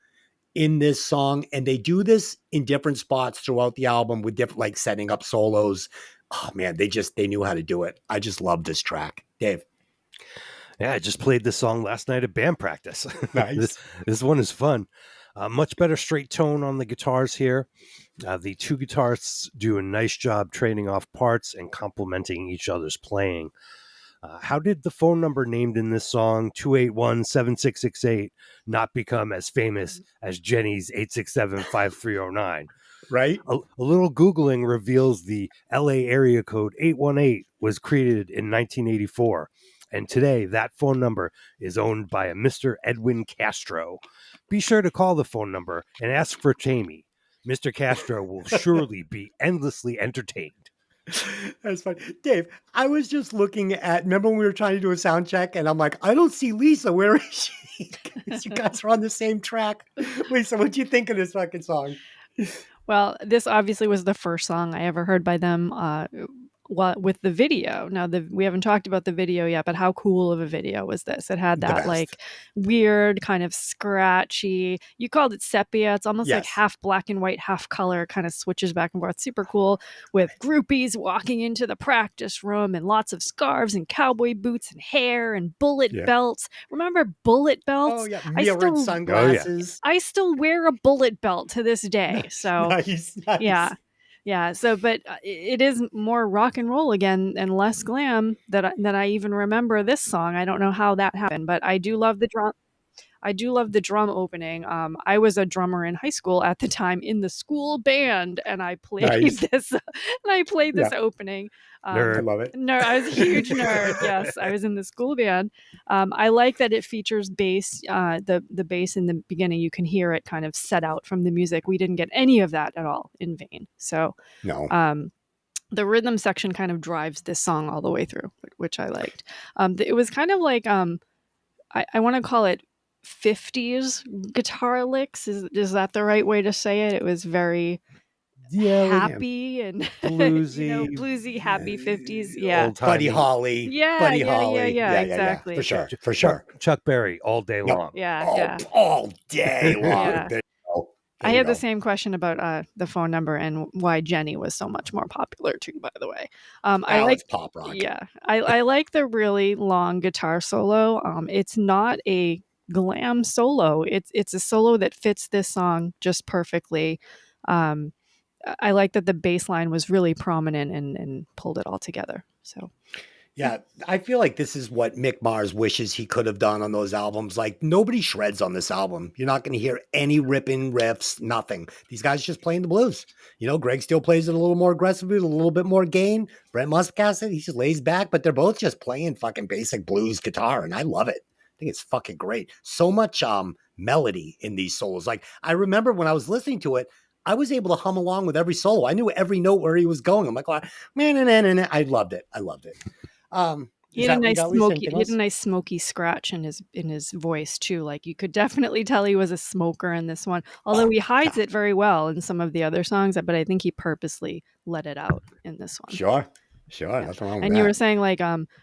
in this song. And they do this in different spots throughout the album with different, like setting up solos. Oh man, they knew how to do it. I just love this track. Dave. Yeah, I just played this song last night at band practice. Nice. This one is fun. Much better straight tone on the guitars here. The two guitarists do a nice job trading off parts and complementing each other's playing. How did the phone number named in this song, 281-7668, not become as famous as Jenny's 867-5309? Right? A little Googling reveals the LA area code 818 was created in 1984. And today, that phone number is owned by a Mr. Edwin Castro. Be sure to call the phone number and ask for Tammy. Mr. Castro will surely be endlessly entertained. That's funny. Dave, I was just looking at, remember when we were trying to do a sound check and I'm like, I don't see Lisa. Where is she? You guys are on the same track. Lisa, what'd you think of this fucking song? Well, this obviously was the first song I ever heard by them with the video. Now, we haven't talked about the video yet, but how cool of a video was this? It had that like weird kind of scratchy, you called it sepia. It's almost like half black and white, half color, kind of switches back and forth. Super cool with groupies walking into the practice room and lots of scarves and cowboy boots and hair and bullet belts. Remember bullet belts? Oh, yeah. Mirrored sunglasses. I still wear a bullet belt to this day. So, nice. Yeah. Yeah, so but it is more rock and roll again and less glam that I even remember this song. I don't know how that happened, but I do love the drum. I do love the drum opening. I was a drummer in high school at the time in the school band, and I played this. And I played this opening. Nerd. I love it. No, I was a huge nerd. Yes, I was in the school band. I like that it features bass. The bass in the beginning, you can hear it kind of set out from the music. We didn't get any of that at all in vain. So no. The rhythm section kind of drives this song all the way through, which I liked. It was kind of like I want to call it 50s guitar licks. Is that the right way to say it? It was very happy and bluesy, bluesy, happy 50s. Yeah, Buddy Holly. Yeah, Buddy yeah, Holly. Yeah, exactly. For sure. Chuck Berry all day long. Yeah, all day long. Yeah. I had the same question about the phone number and why Jenny was so much more popular too, by the way. I like pop rock. Yeah. I like the really long guitar solo. It's not a glam solo. It's a solo that fits this song just perfectly. I like that the bass line was really prominent and pulled it all together. So Yeah, I feel like this is what Mick Mars wishes he could have done on those albums. Like, nobody shreds on this album. You're not going to hear any ripping riffs, nothing. These guys just playing the blues. You know, Greg still plays it a little more aggressively, a little bit more gain. Brent Muscasset, he just lays back, but they're both just playing fucking basic blues guitar, and I love it. I think it's fucking great. So much melody in these solos. Like, I remember when I was listening to it, I was able to hum along with every solo. I knew every note where he was going. I'm like, man, I loved it. I loved it. He Is had a that what you nice got, Lisa? smoky. Anything He had a else? nice smoky scratch in his voice too. Like you could definitely tell he was a smoker in this one. Although Oh, he hides yeah. it very well in some of the other songs, but I think he purposely let it out in this one. Sure. Sure. Yeah. Nothing wrong with And you were that. saying like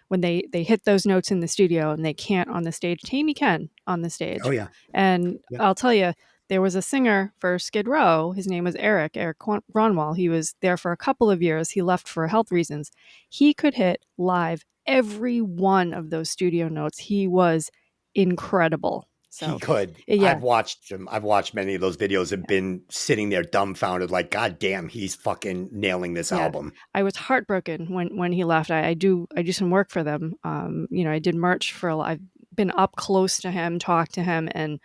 when they hit those notes in the studio and they can't on the stage. Tammy can on the Oh, stage, yeah. and Yeah. I'll tell you. There was a singer for Skid Row. His name was Eric Ronwall. He was there for a couple of years. He left for health reasons. He could hit live every one of those studio notes. He was incredible. He So, could. yeah, I've watched him. I've watched many of those videos and been sitting there dumbfounded, like, God damn, he's fucking nailing this yeah. album. I was heartbroken when he left. I do some work for them. I did merch for a lot. I've been up close to him, talked to him, and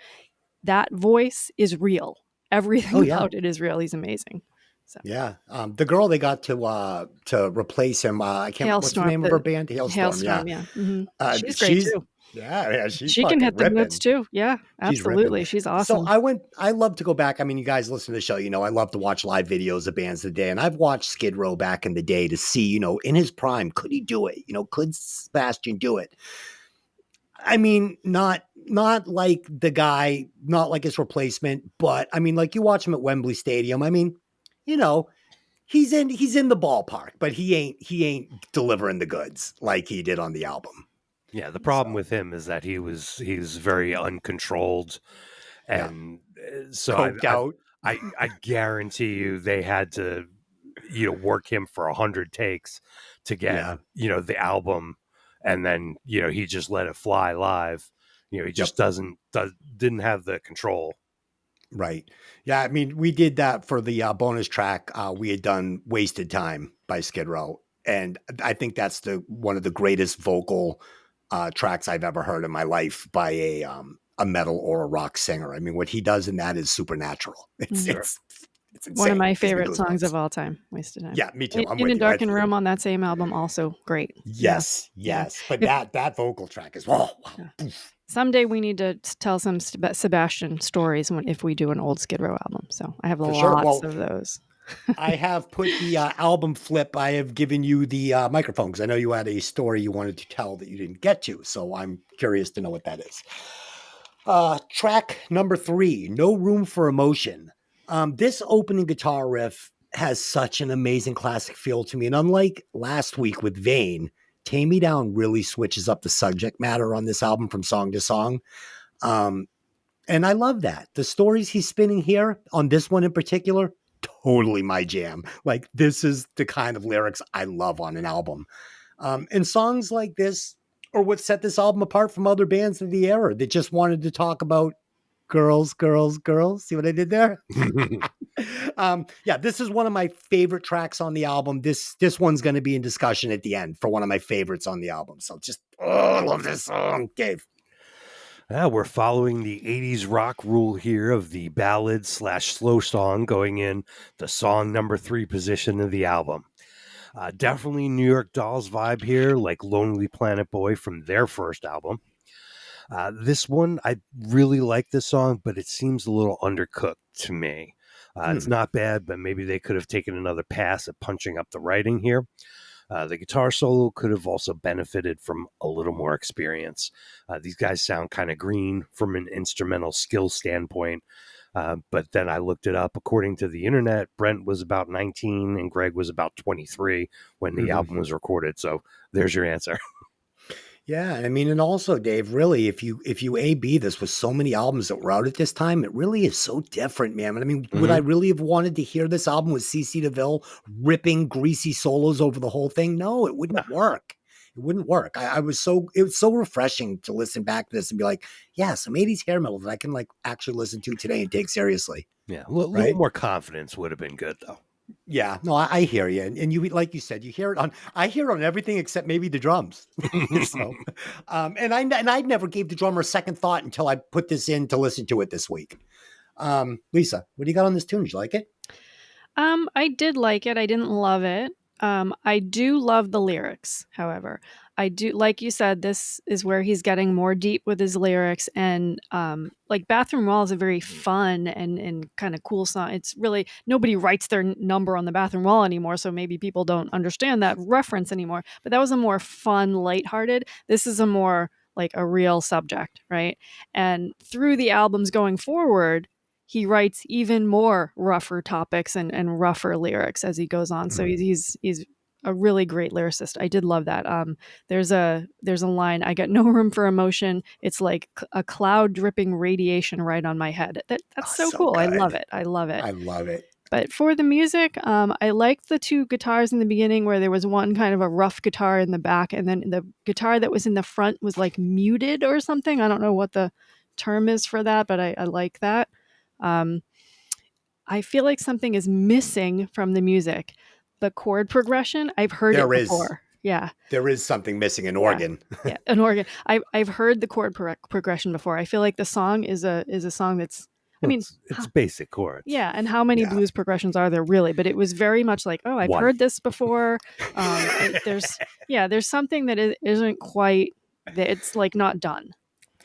that voice is real. Oh, Everything yeah. about it is real. He's amazing. So. Yeah. The girl they got to replace him, I can't, what's the Hailstorm, name of her band? Hailstorm. Yeah. Yeah. She's great She's, too. yeah, she's She can fucking hit the notes ripping. too. Yeah, She's ripping. absolutely. She's So awesome. I love to go back. I mean, you guys listen to the show, I love to watch live videos of bands of the day. And I've watched Skid Row back in the day to see, in his prime, could he do it? Could Sebastian do it? I mean, not like the guy, not like his replacement, but I mean, like you watch him at Wembley Stadium. I mean, he's in the ballpark, but he ain't delivering the goods like he did on the album. Yeah, the problem with him is that he's very uncontrolled, and so Coked out. I guarantee you they had to work him for 100 takes to get the album, and then he just let it fly live. He just didn't have the control. Right. Yeah. I mean, we did that for the bonus track. We had done "Wasted Time" by Skid Row, and I think that's one of the greatest vocal tracks I've ever heard in my life by a metal or a rock singer. I mean, what he does in that is supernatural. It's insane. One of my Gives me favorite songs goosebumps. of all time. Wasted Time. Yeah, me too. I'm In with a you. Darkened Room on that same album, also great. Yes. But that vocal track is wow. Yeah. Someday we need to tell some Sebastian stories if we do an old Skid Row album. So I have lots of those. I have put the album flip. I have given you the microphone because I know you had a story you wanted to tell that you didn't get to. So I'm curious to know what that is. Track number 3, No Room for Emotion. This opening guitar riff has such an amazing classic feel to me. And unlike last week with Vane, Tame Me Down really switches up the subject matter on this album from song to song. And I love that. The stories he's spinning here on this one in particular, totally my jam. Like, this is the kind of lyrics I love on an album. And songs like this are what set this album apart from other bands of the era that just wanted to talk about girls. See what I did there? This is one of my favorite tracks on the album. This one's going to be in discussion at the end for one of my favorites on the album. So I love this song, Dave. We're following the 80s rock rule here of the ballad/slow song going in the song number 3 position of the album. Definitely New York Dolls vibe here, like Lonely Planet Boy from their first album. This one, I really like this song, but it seems a little undercooked to me. It's not bad, but maybe they could have taken another pass at punching up the writing here. The guitar solo could have also benefited from a little more experience. These guys sound kind of green from an instrumental skill standpoint. But then I looked it up. According to the internet, Brent was about 19 and Greg was about 23 when the album was recorded. So there's your answer. Yeah, I mean, and also, Dave, really, if you A/B this with so many albums that were out at this time, it really is so different, man. I mean, would I really have wanted to hear this album with CeCe DeVille ripping greasy solos over the whole thing? No, it wouldn't work. It wouldn't work. It was so refreshing to listen back to this and be like, yeah, some 80s hair metal that I can like actually listen to today and take seriously. Yeah, a little more confidence would have been good, though. Yeah, no, I hear you, and you like you said, you hear it on. I hear it on everything except maybe the drums. So, I never gave the drummer a second thought until I put this in to listen to it this week. Lisa, what do you got on this tune? Did you like it? I did like it. I didn't love it. I do love the lyrics, however. I do, like you said, this is where he's getting more deep with his lyrics. And like Bathroom Wall is a very fun and kind of cool song. It's really, nobody writes their number on the bathroom wall anymore. So maybe people don't understand that reference anymore. But that was a more fun, lighthearted. This is a more like a real subject, right? And through the albums going forward, he writes even more rougher topics and rougher lyrics as he goes on. So he's a really great lyricist. I did love that. There's a line, I got no room for emotion. It's like a cloud dripping radiation right on my head. That's so So cool. I love good. it. I love it. I love it. But for the music, I liked the two guitars in the beginning where there was one kind of a rough guitar in the back, and then the guitar that was in the front was like muted or something. I don't know what the term is for that, but I like that. Um, I feel like something is missing from the music. The chord progression, I've heard it There is before. Yeah. there is something missing, an Yeah. organ. Yeah, an organ. I've heard the chord progression before. I feel like the song is a song that's. I Well, mean, it's basic chords. yeah, and how many Yeah. blues progressions are there really? But it was very much like, oh, I've One. heard this before. There's something that isn't quite. That it's like not done.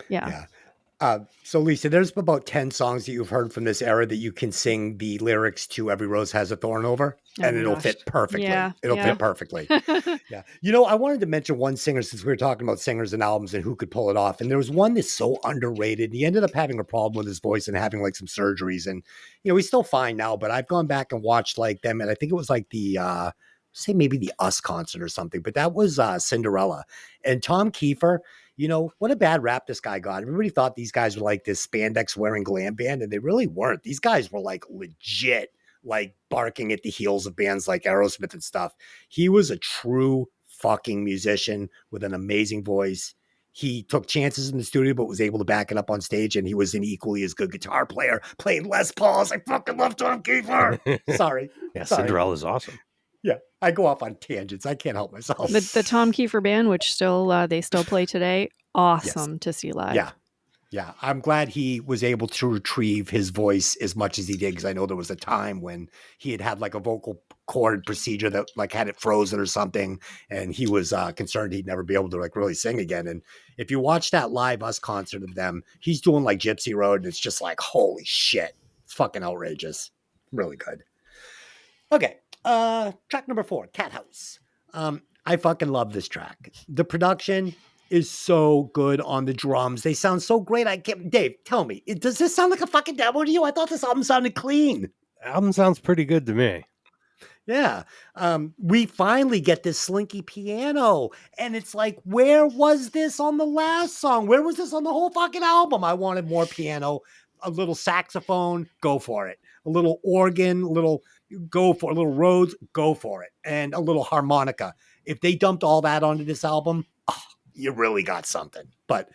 Yeah. Yeah. So Lisa, there's about 10 songs that you've heard from this era that you can sing the lyrics to Every Rose Has a Thorn over, Oh and my it'll gosh. fit perfectly. Yeah, It'll yeah. fit perfectly. Yeah. You know, I wanted to mention one singer since we were talking about singers and albums and who could pull it off. And there was one that's so underrated. He ended up having a problem with his voice and having like some surgeries. And, he's still fine now, but I've gone back and watched like them. And I think it was like the, say maybe the Us concert or something, but that was Cinderella. And Tom Kiefer, what a bad rap this guy got. Everybody thought these guys were like this spandex wearing glam band, and they really weren't. These guys were like legit, like barking at the heels of bands like Aerosmith and stuff. He was a true fucking musician with an amazing voice. He took chances in the studio, but was able to back it up on stage, and he was an equally as good guitar player, playing Les Pauls. I fucking love Tom Kiefer. Sorry. Yeah, Sorry. Cinderella's awesome. Yeah, I go off on tangents. I can't help myself. The Tom Kiefer band, which they still play today, awesome to see live. Yeah. Yeah. I'm glad he was able to retrieve his voice as much as he did, because I know there was a time when he had like a vocal cord procedure that like had it frozen or something, and he was concerned he'd never be able to like really sing again. And if you watch that live Us concert of them, he's doing like Gypsy Road, and it's just like, holy shit. It's fucking outrageous. Really good. Okay. Track number 4, Cat House. I fucking love this track. The production is so good on the drums. They sound so great. Dave, tell me, does this sound like a fucking demo to you? I thought this album sounded clean. Album sounds pretty good to me. Yeah. We finally get this slinky piano, and it's like, where was this on the last song? Where was this on the whole fucking album? I wanted more piano, a little saxophone, go for it. A little organ, go for a little Rhodes, go for it. And a little harmonica. If they dumped all that onto this album, you really got something. But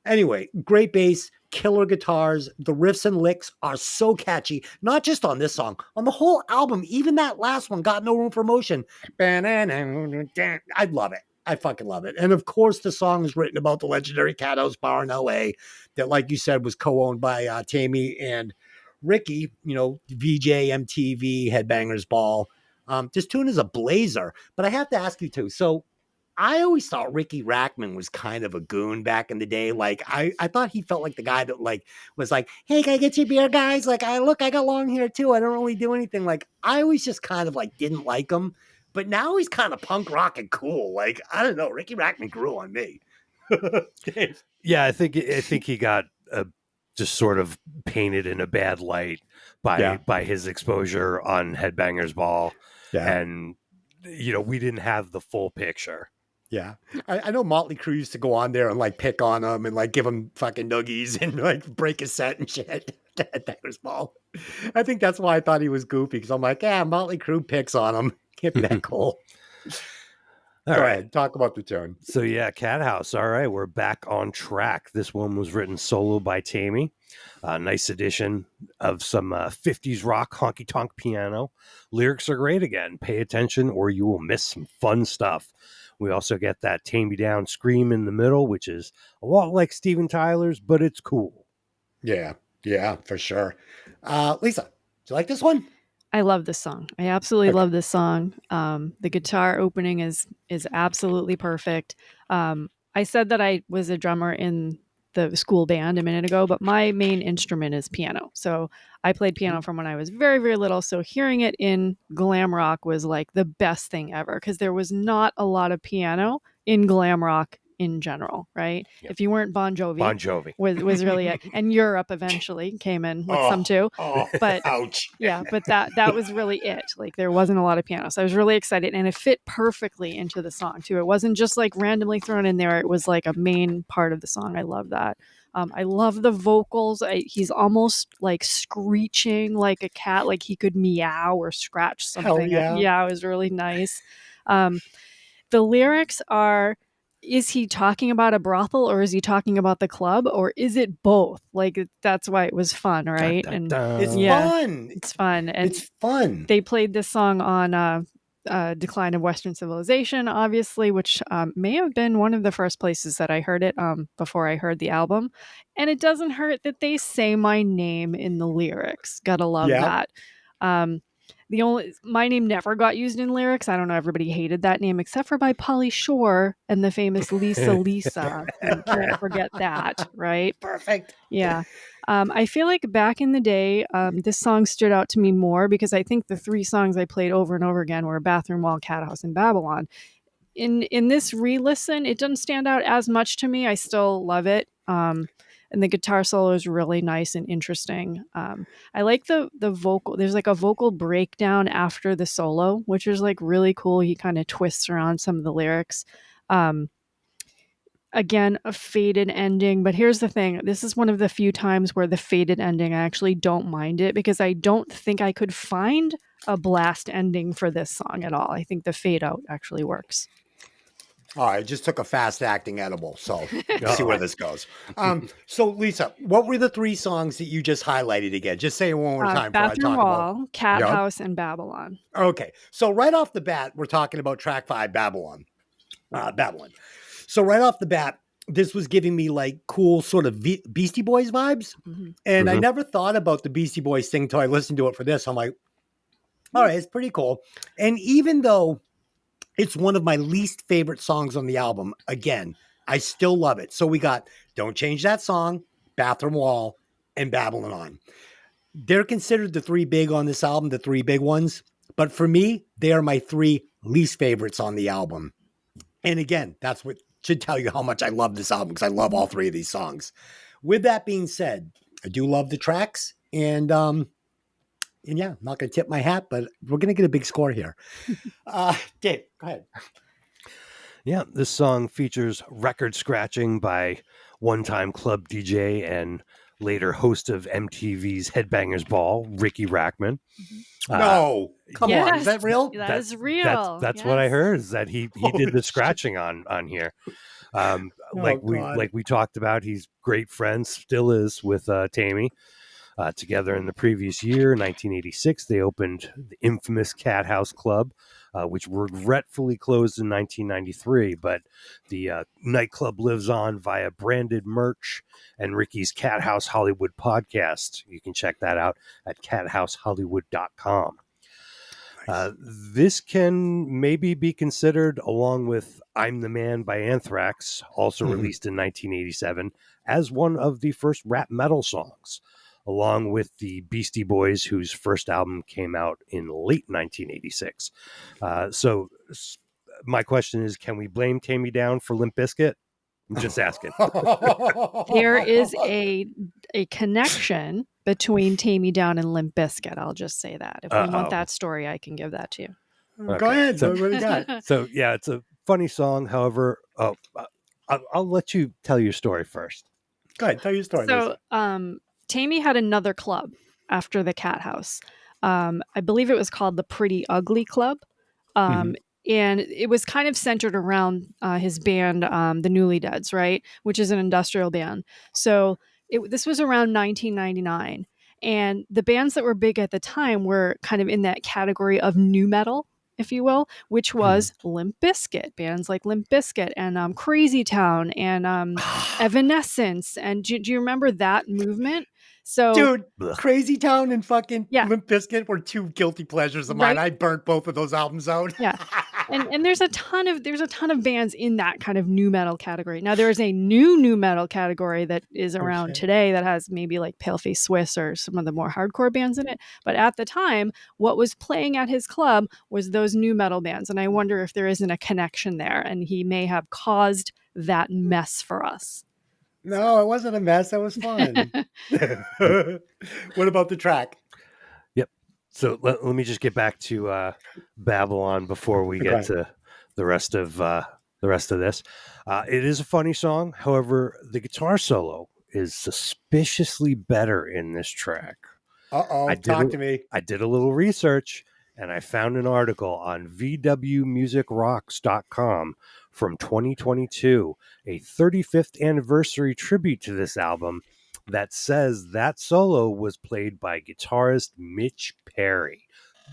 anyway, great bass, killer guitars. The riffs and licks are so catchy, not just on this song, on the whole album. Even that last one, Got No Room for Motion. I love it. I fucking love it. And of course, the song is written about the legendary Cat House Bar in LA that, like you said, was co-owned by Tammy and Ricky, VJ, MTV, Headbangers Ball. This tune is a blazer, but I have to ask you too. So I always thought Ricky Rackman was kind of a goon back in the day. Like I thought he felt like the guy that like was like, hey, can I get you a beer, guys? Like, I got long hair too. I don't really do anything. Like, I always just kind of like didn't like him, but now he's kind of punk rock and cool. Like, I don't know. Ricky Rackman grew on me. Dave. Yeah, I think he got just sort of painted in a bad light by his exposure on Headbangers Ball. Yeah. And we didn't have the full picture. Yeah. I know Motley Crue used to go on there and like pick on him and like give him fucking noogies and like break his set and shit. Headbangers Ball. I think that's why I thought he was goofy, because I'm like, Motley Crue picks on him. Can't be that cool. All Go right. ahead. Talk about the tune. So yeah, Cat House. All right, we're back on track. This one was written solo by Tammy. Nice addition of some 50s rock honky tonk piano. Lyrics are great again. Pay attention or you will miss some fun stuff. We also get that Tammy Down scream in the middle, which is a lot like Steven Tyler's, but it's cool. Yeah, for sure. Lisa, do you like this one? I love this song. I absolutely Okay. love this song. The guitar opening is absolutely perfect. I said that I was a drummer in the school band a minute ago, but my main instrument is piano. So I played piano from when I was very, very little. So hearing it in glam rock was like the best thing ever because there was not a lot of piano in glam rock in general, right? Yep. If you weren't Bon Jovi, Bon Jovi. was really it. And Europe eventually came in with some too. But ouch. yeah, but that was really it. Like there wasn't a lot of piano. So I was really excited and it fit perfectly into the song too. It wasn't just like randomly thrown in there. It was like a main part of the song. I love that. I love the vocals. He's almost like screeching like a cat, like he could meow or scratch something. Hell yeah. Yeah, it was really nice. The lyrics are, is he talking about a brothel or is he talking about the club or is it both? Like that's why it was fun, right? Dun, dun, dun. It's Yeah, fun. it's fun. And It's fun. they played this song on Decline of Western Civilization, obviously, which may have been one of the first places that I heard it before I heard the album. And it doesn't hurt that they say my name in the lyrics. Gotta love Yeah. that. My name never got used in lyrics. I don't know. Everybody hated that name except for by Polly Shore and the famous Lisa Lisa. You can't forget that, right? Perfect. Yeah. I feel like back in the day, this song stood out to me more because I think the three songs I played over and over again were Bathroom Wall, Cat House, and Babylon. In this re-listen, it doesn't stand out as much to me. I still love it. And the guitar solo is really nice and interesting. I like the vocal. There's like a vocal breakdown after the solo, which is like really cool. He kind of twists around some of the lyrics. Again, a faded ending. But here's the thing. This is one of the few times where the faded ending, I actually don't mind it because I don't think I could find a blast ending for this song at all. I think the fade out actually works. All right, I just took a fast acting edible, so let's see where this goes. So, Lisa, what were the three songs that you just highlighted again? Just say it one more time. Bathroom Wall, Cat Yep. House, and Babylon. Okay, so right off the bat, we're talking about track 5, Babylon. So right off the bat, this was giving me like cool sort of Beastie Boys vibes. Mm-hmm. And I never thought about the Beastie Boys thing until I listened to it for this. I'm like, all right, it's pretty cool. And even though it's one of my least favorite songs on the album, again, I still love it. So we got Don't Change That Song, Bathroom Wall, and Babylon. They're considered the three big on this album, the three big ones. But for me, they are my three least favorites on the album. And again, that's what should tell you how much I love this album because I love all three of these songs. With that being said, I do love the tracks. And yeah, I'm not going to tip my hat, but we're going to get a big score here. Dave, go ahead. Yeah, this song features record scratching by one-time club DJ and later host of MTV's Headbangers Ball, Ricky Rackman. No, come on, Yes, is that real? That is real. That's what I Yes. heard, is that he did the scratching on here. Like we talked about, he's great friends, still is, with Tammy. Together in the previous year, 1986, they opened the infamous Cat House Club, which regretfully closed in 1993. But the nightclub lives on via branded merch and Ricky's Cat House Hollywood podcast. You can check that out at cathousehollywood.com. This can maybe be considered, along with I'm the Man by Anthrax, also released in 1987, as one of the first rap metal songs, along with the Beastie Boys, whose first album came out in late 1986. So my question is, can we blame Tammy Down for Limp Bizkit? I'm just asking. There is a connection between Tammy Down and Limp Bizkit. I'll just say that. If you want that story, I can give that to you. Go ahead. So, what do you got? So yeah, it's a funny song. However, I'll let you tell your story first. Go ahead. Tell your story. So, Tammy had another club after the Cat House. I believe it was called the Pretty Ugly Club. and it was kind of centered around his band, the Newly Deads, right, which is an industrial band. So this was around 1999, and the bands that were big at the time were kind of in that category of nu metal, if you will, which was Limp Bizkit, bands like Limp Bizkit and Crazy Town and Evanescence. And do you remember that movement? So, Dude, Crazy Town and fucking Yeah. Limp Bizkit were two guilty pleasures of mine. Right? I burnt both of those albums out. Yeah. And there's a ton of bands in that kind of nu metal category. Now there is a nu metal category that is around shit. today that has maybe like Paleface Swiss or some of the more hardcore bands in it. But at the time, what was playing at his club was those nu metal bands. And I wonder if there isn't a connection there, and he may have caused that mess for us. No, it wasn't a mess. That was fun. What about the track? So let me just get back to Babylon before we get to the rest of this. It is a funny song. However, the guitar solo is suspiciously better in this track. Talk to me. I did a little research, and I found an article on vwmusicrocks.com from 2022, a 35th anniversary tribute to this album, that says that solo was played by guitarist Mitch Perry.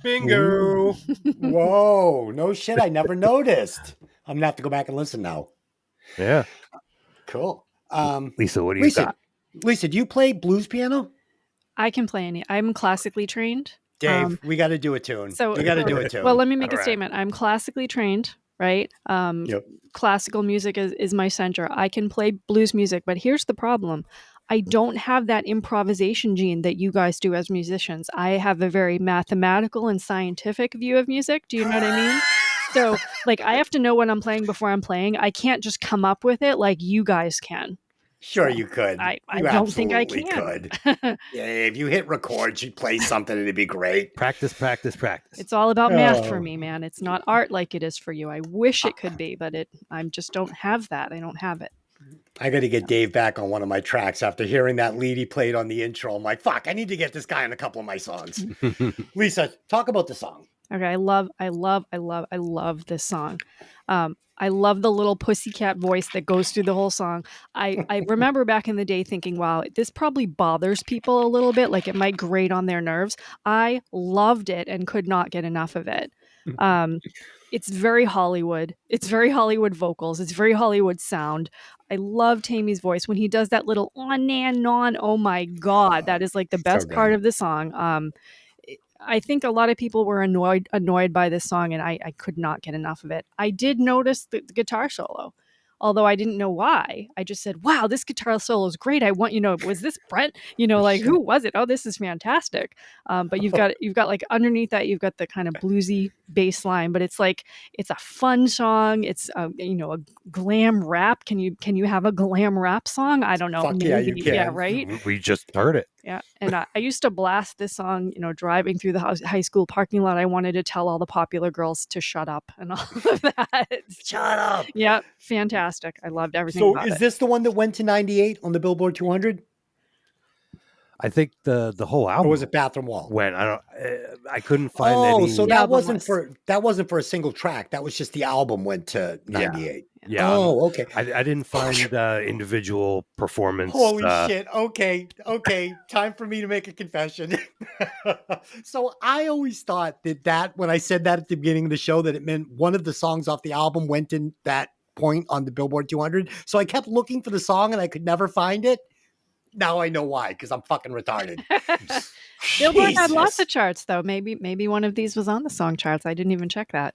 Bingo. Whoa. No shit. I never noticed. I'm going to have to go back and listen now. Yeah. Cool. Lisa, what do you got? Lisa, do you play blues piano? I can play any. I'm classically trained. Dave, we got to do a tune. We got to do a tune. Well, let me make a statement. I'm classically trained, right? Yep. Classical music is my center. I can play blues music, but here's the problem. I don't have that improvisation gene that you guys do as musicians. I have a very mathematical and scientific view of music. Do you know what I mean? So, like, I have to know what I'm playing before I'm playing. I can't just come up with it like you guys can. Sure, So, you could. I You don't think I absolutely can. could. Yeah, if you hit record, you'd play something, it'd be great. Practice. It's all about math for me, man. It's not art like it is for you. I wish it could be, but I just don't have that. I don't have it. I got to get Dave back on one of my tracks after hearing that lead he played on the intro. I'm like, fuck, I need to get this guy on a couple of my songs. Lisa, talk about the song. Okay, I love this song. I love the little pussycat voice that goes through the whole song. I remember back in the day thinking, wow, this probably bothers people a little bit, like it might grate on their nerves. I loved it and could not get enough of it. It's very Hollywood. It's very Hollywood vocals. It's very Hollywood sound. I love Tammy's voice when he does that little on and on. Oh my God, that is like the best part of the song. I think a lot of people were annoyed by this song, and I could not get enough of it. I did notice the guitar solo, although I didn't know why. I just said, wow, this guitar solo is great. I want, was this Brent? Like, who was it? Oh, this is fantastic. But you've got like underneath that, you've got the kind of bluesy bass line, but it's like, it's a fun song. It's, a glam rap. Can you have a glam rap song? I don't know. Fuck yeah, you can. Yeah, right? We just heard it. Yeah. And I used to blast this song, driving through the high school parking lot. I wanted to tell all the popular girls to shut up and all of that. Shut up. Yeah. Fantastic. I loved everything So about it. is this the one that went to 98 on the Billboard 200? I think the whole album. Or was it Bathroom Wall? When I couldn't find any. Oh, so that wasn't for a single track. That was just the album went to 98. Yeah. Oh, okay. I didn't find individual performance. Holy shit. Okay. Time for me to make a confession. So I always thought that when I said that at the beginning of the show, that it meant one of the songs off the album went in that point on the Billboard 200. So I kept looking for the song and I could never find it. Now I know why, because I'm fucking retarded. Billboard had lots of charts, though. Maybe one of these was on the song charts. I didn't even check that.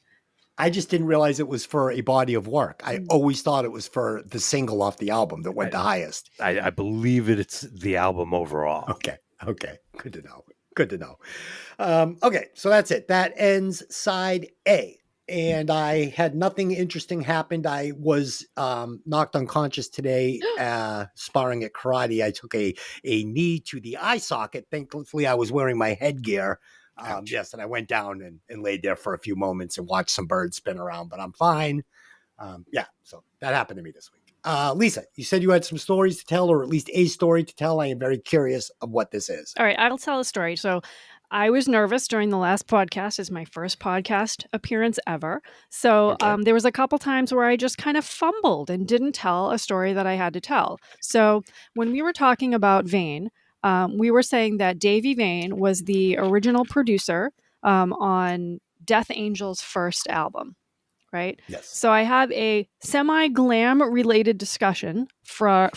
I just didn't realize it was for a body of work. I always thought it was for the single off the album that went the highest. I believe it's the album overall. Okay. Good to know. Okay, so that's it. That ends side A. And I had nothing interesting happened. I was knocked unconscious today sparring at karate. I took a knee to the eye socket. Thankfully, I was wearing my headgear. Yes, and I went down and laid there for a few moments and watched some birds spin around, but I'm fine. So that happened to me this week. Lisa, you said you had some stories to tell, or at least a story to tell. I am very curious of what this is. All right, I'll tell a story. So I was nervous during the last podcast. It's my first podcast appearance ever. So Okay. there was a couple times where I just kind of fumbled and didn't tell a story that I had to tell. So when we were talking about Vane, we were saying that Davey Vane was the original producer on Death Angel's first album. Right. Yes. So I have a semi-glam related discussion for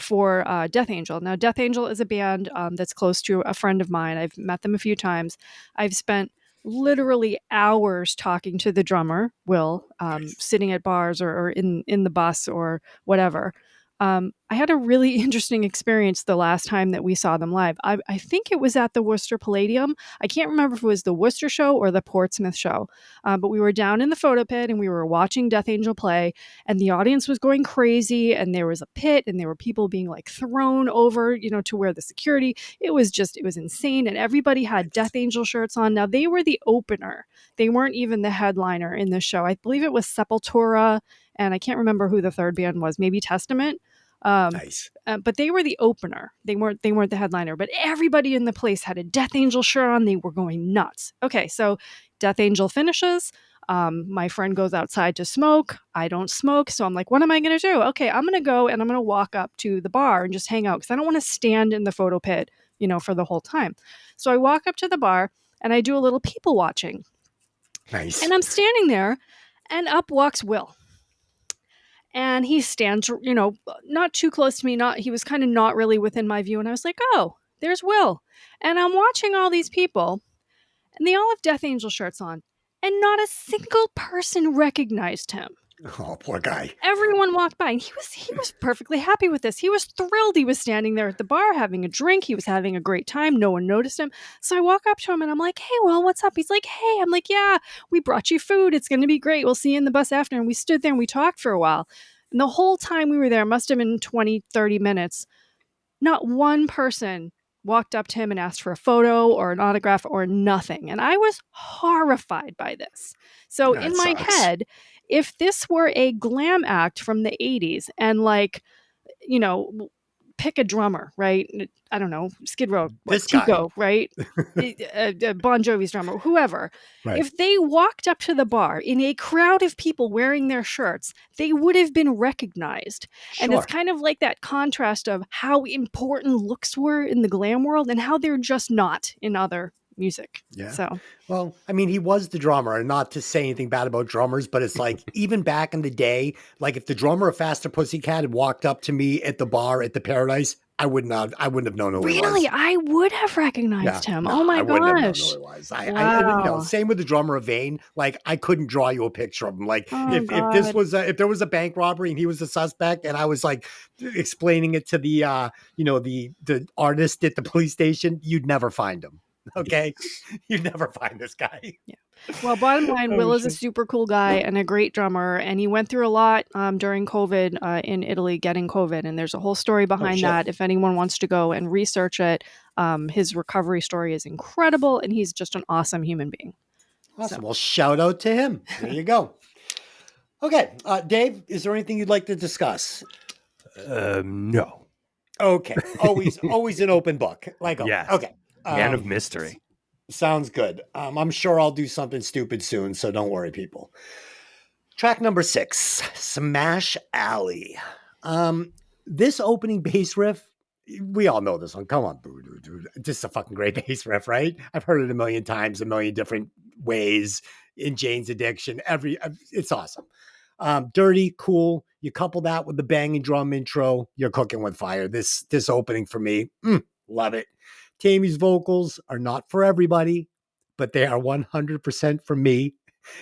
Death Angel. Now, Death Angel is a band that's close to a friend of mine. I've met them a few times. I've spent literally hours talking to the drummer, Will, Nice. sitting at bars or in the bus or whatever. I had a really interesting experience the last time that we saw them live. I think it was at the Worcester Palladium. I can't remember if it was the Worcester show or the Portsmouth show, but we were down in the photo pit and we were watching Death Angel play, and the audience was going crazy, and there was a pit and there were people being like thrown over, to where the security. It was insane, and everybody had Death Angel shirts on. Now, they were the opener. They weren't even the headliner in the show. I believe it was Sepultura, and I can't remember who the third band was, maybe Testament. Nice. But they were the opener. They weren't the headliner, but everybody in the place had a Death Angel shirt on. They were going nuts. Okay, so Death Angel finishes. My friend goes outside to smoke. I don't smoke, so I'm like, what am I going to do? Okay, I'm going to go and I'm going to walk up to the bar and just hang out because I don't want to stand in the photo pit, for the whole time. So I walk up to the bar and I do a little people watching. Nice. And I'm standing there, and up walks Will. And he stands, not too close to me. He was kind of not really within my view. And I was like, oh, there's Will. And I'm watching all these people, and they all have Death Angel shirts on. And not a single person recognized him. Oh, poor guy. Everyone walked by, and he was perfectly happy with this. He was thrilled. He was standing there at the bar having a drink. He was having a great time. No one noticed him. So I walk up to him and I'm like, hey, Will, what's up? He's like, hey. I'm like, yeah, we brought you food. It's going to be great. We'll see you in the bus after. And we stood there and we talked for a while. And the whole time we were there, must have been 20, 30 minutes, not one person walked up to him and asked for a photo or an autograph or nothing. And I was horrified by this. So That in my sucks. head, if this were a glam act from the 80s and pick a drummer, right? I don't know, Skid Row, This guy. Tico, right? Bon Jovi's drummer, whoever. Right. If they walked up to the bar in a crowd of people wearing their shirts, they would have been recognized. And it's kind of like that contrast of how important looks were in the glam world and how they're just not in other music. Yeah. So, well, I mean, he was the drummer, and not to say anything bad about drummers, but it's like, even back in the day, like if the drummer of Faster Pussycat had walked up to me at the bar at the Paradise, I wouldn't have known who he was. Really? I would have recognized him. No, oh my I wouldn't have known gosh. who he was. Wow. Same with the drummer of Vane. Like, I couldn't draw you a picture of him. Like, Oh, if there was a bank robbery and he was a suspect, and I was like explaining it to the the artist at the police station, you'd never find him. Okay, you'd never find this guy. Yeah. Well, bottom line, Will is a super cool guy and a great drummer, and he went through a lot during COVID in Italy, getting COVID, and there's a whole story behind that. If anyone wants to go and research it, his recovery story is incredible, and he's just an awesome human being. Awesome. Well, shout out to him. There you go. Okay, Dave, is there anything you'd like to discuss? No. Okay, always an open book. Like, yes. Okay. Man of mystery. Sounds good. I'm sure I'll do something stupid soon, so don't worry, people. Track number 6, Smash Alley. This opening bass riff, we all know this one. Come on, just a fucking great bass riff, right? I've heard it a million times, a million different ways in Jane's Addiction. It's awesome. Dirty, cool. You couple that with the banging drum intro, you're cooking with fire. This opening for me, love it. Tammy's vocals are not for everybody, but they are 100% for me.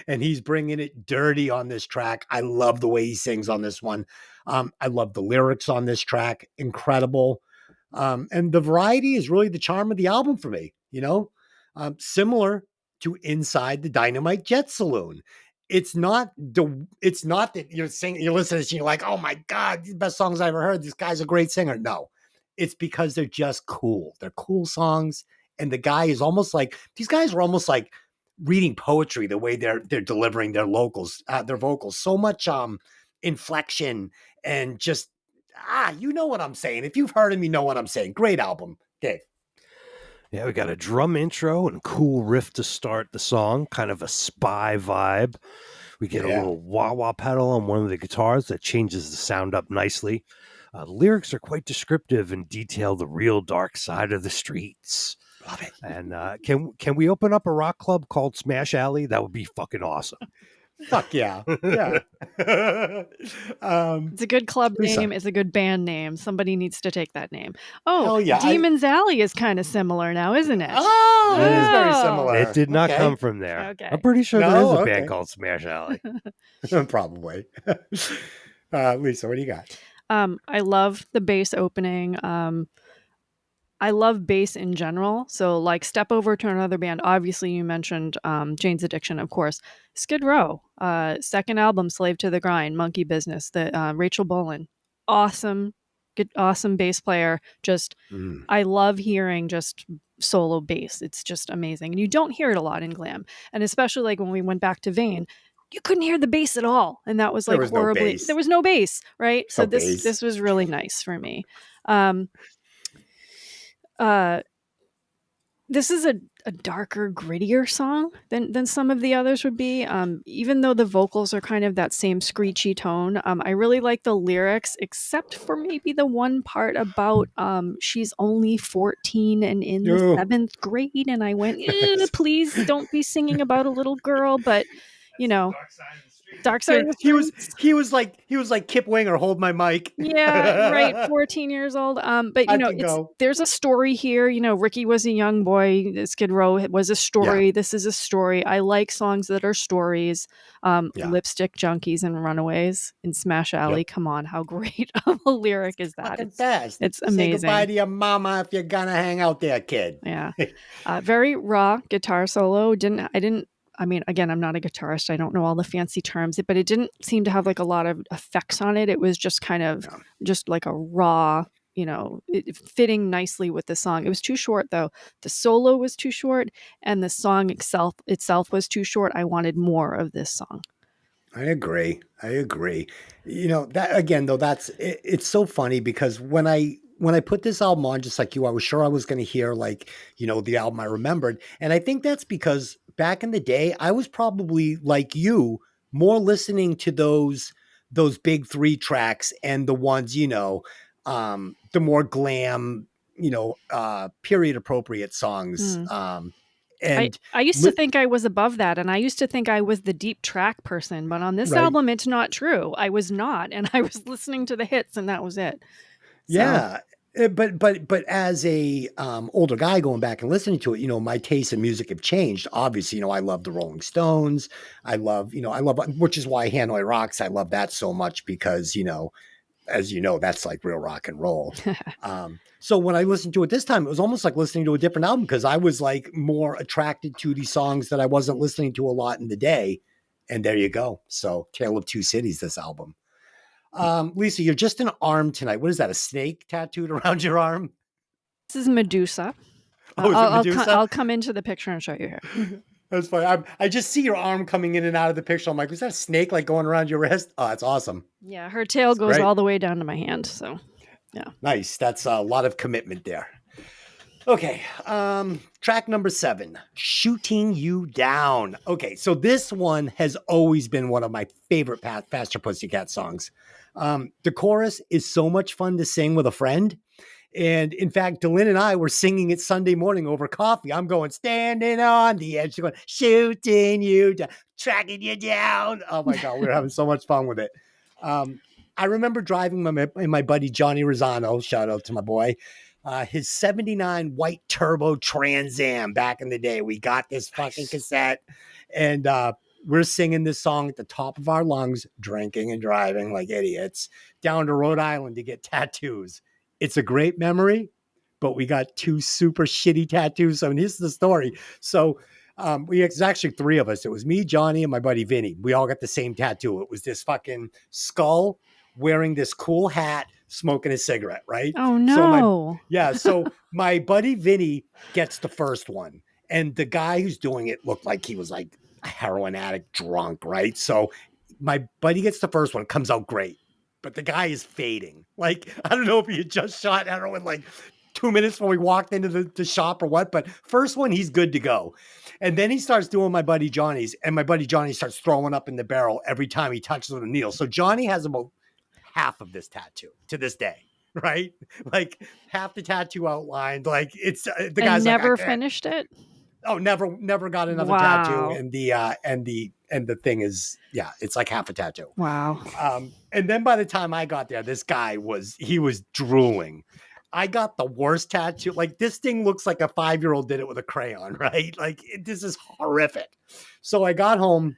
And he's bringing it dirty on this track. I love the way he sings on this one. I love the lyrics on this track. Incredible. And the variety is really the charm of the album for me, similar to Inside the Dynamite Jet Saloon. It's not that you're listening to this and you're like, oh my God, these are the best songs I ever heard. This guy's a great singer. No. It's because they're just cool. They're cool songs. And the guy is almost like, these guys were almost like reading poetry, the way they're delivering their vocals. So much inflection and just, you know what I'm saying. If you've heard him, you know what I'm saying. Great album, Dave. Yeah, we got a drum intro and a cool riff to start the song, kind of a spy vibe. We get a Yeah. little wah-wah pedal on one of the guitars that changes the sound up nicely. The lyrics are quite descriptive and detail the real dark side of the streets. Love it. And can we open up a rock club called Smash Alley? That would be fucking awesome. Fuck yeah. Yeah. It's a good club Lisa. name. It's a good band name. Somebody needs to take that name. Oh, Hell yeah, Demon's Alley is kind of similar now, isn't it? Oh, that is very Oh. similar. It did not Okay. come from there. Okay. I'm pretty sure there is No? a Okay. band called Smash Alley. Probably. Lisa, what do you got? I love the bass opening. I love bass in general. So, like, Step Over to Another Band. Obviously, you mentioned Jane's Addiction, of course. Skid Row, second album, Slave to the Grind, Monkey Business. The Rachel Bolan, awesome, good, awesome bass player. Just, I love hearing just solo bass. It's just amazing, and you don't hear it a lot in glam. And especially like when we went back to Vane, you couldn't hear the bass at all, and that was There like was no horribly. bass. There was no bass, right? So No bass. this was really nice for me. This is a darker, grittier song than some of the others would be. Even though the vocals are kind of that same screechy tone, I really like the lyrics, except for maybe the one part about she's only 14 and in the Ugh. 7th grade. And I went, please don't be singing about a little girl, but you know, Dark Side of the Streets. He was like Kip Winger, hold my mic. Yeah, right. 14 years old. But you I know, can go. there's a story here. You know, Ricky was a young boy. Skid Row was a story. This is a story. I like songs that are stories. Lipstick Junkies and Runaways in Smash Alley. Yep. Come on, how great of a lyric is that? Fucking fast. It's Say amazing. goodbye to your mama if you're gonna hang out there, kid. Yeah. Very raw guitar solo. I mean, again, I'm not a guitarist. I don't know all the fancy terms, but it didn't seem to have like a lot of effects on it. It was just kind of just like a raw, you know, it fitting nicely with the song. It was too short though. The solo was too short and the song itself was too short. I wanted more of this song. I agree. You know, that again though, it's so funny because when I put this album on, just like you, I was sure I was going to hear like, you know, the album I remembered. And I think that's because back in the day, I was probably like you, more listening to those big 3 tracks and the ones, you know, the more glam, you know, period appropriate songs. And I used to think I was above that, and I used to think I was the deep track person, but on this album, it's not true. I was not, and I was listening to the hits, and that was it. So. Yeah. But as a older guy going back and listening to it, you know, my tastes in music have changed. Obviously, you know, I love the Rolling Stones. I love, which is why Hanoi Rocks, I love that so much because, you know, as you know, that's like real rock and roll. So when I listened to it this time, it was almost like listening to a different album because I was like more attracted to these songs that I wasn't listening to a lot in the day. And there you go. So Tale of Two Cities, this album. Lisa, you're just an arm tonight. What is that? A snake tattooed around your arm? This is Medusa. Oh, is it Medusa? I'll come into the picture and show you here. That's funny. I just see your arm coming in and out of the picture. I'm like, was that a snake like going around your wrist? Oh, that's awesome. Yeah, her tail goes all the way down to my hand. So, yeah. Nice. That's a lot of commitment there. Okay. Track number 7, Shooting You Down. Okay. So this one has always been one of my favorite Faster Pussycat songs. The chorus is so much fun to sing with a friend. And in fact, Delyn and I were singing it Sunday morning over coffee. I'm going, standing on the edge, going, shooting you down, tracking you down. Oh my God, we were having so much fun with it. I remember driving my buddy Johnny Rosano, shout out to my boy, his 79 white turbo Trans Am back in the day. We got this fucking cassette and we're singing this song at the top of our lungs, drinking and driving like idiots down to Rhode Island to get tattoos. It's a great memory, but we got 2 super shitty tattoos. So here's the story. So it's actually 3 of us. It was me, Johnny, and my buddy Vinny. We all got the same tattoo. It was this fucking skull wearing this cool hat, smoking a cigarette, right? Oh, no. So my buddy Vinny gets the first one. And the guy who's doing it looked like he was like a heroin addict drunk, right? So my buddy gets the first one, comes out great. But the guy is fading. Like, I don't know if he had just shot heroin like 2 minutes when we walked into the shop or what. But first one, he's good to go. And then he starts doing my buddy Johnny's, and my buddy Johnny starts throwing up in the barrel every time he touches with a needle. So Johnny has about half of this tattoo to this day, right? Like half the tattoo outlined. Like it's the guy's never like, finished it. oh, never got another tattoo. And the thing is, yeah, it's like half a tattoo. Wow. And then by the time I got there, this guy was drooling. I got the worst tattoo. Like this thing looks like a 5-year-old did it with a crayon, right? Like this is horrific. So I got home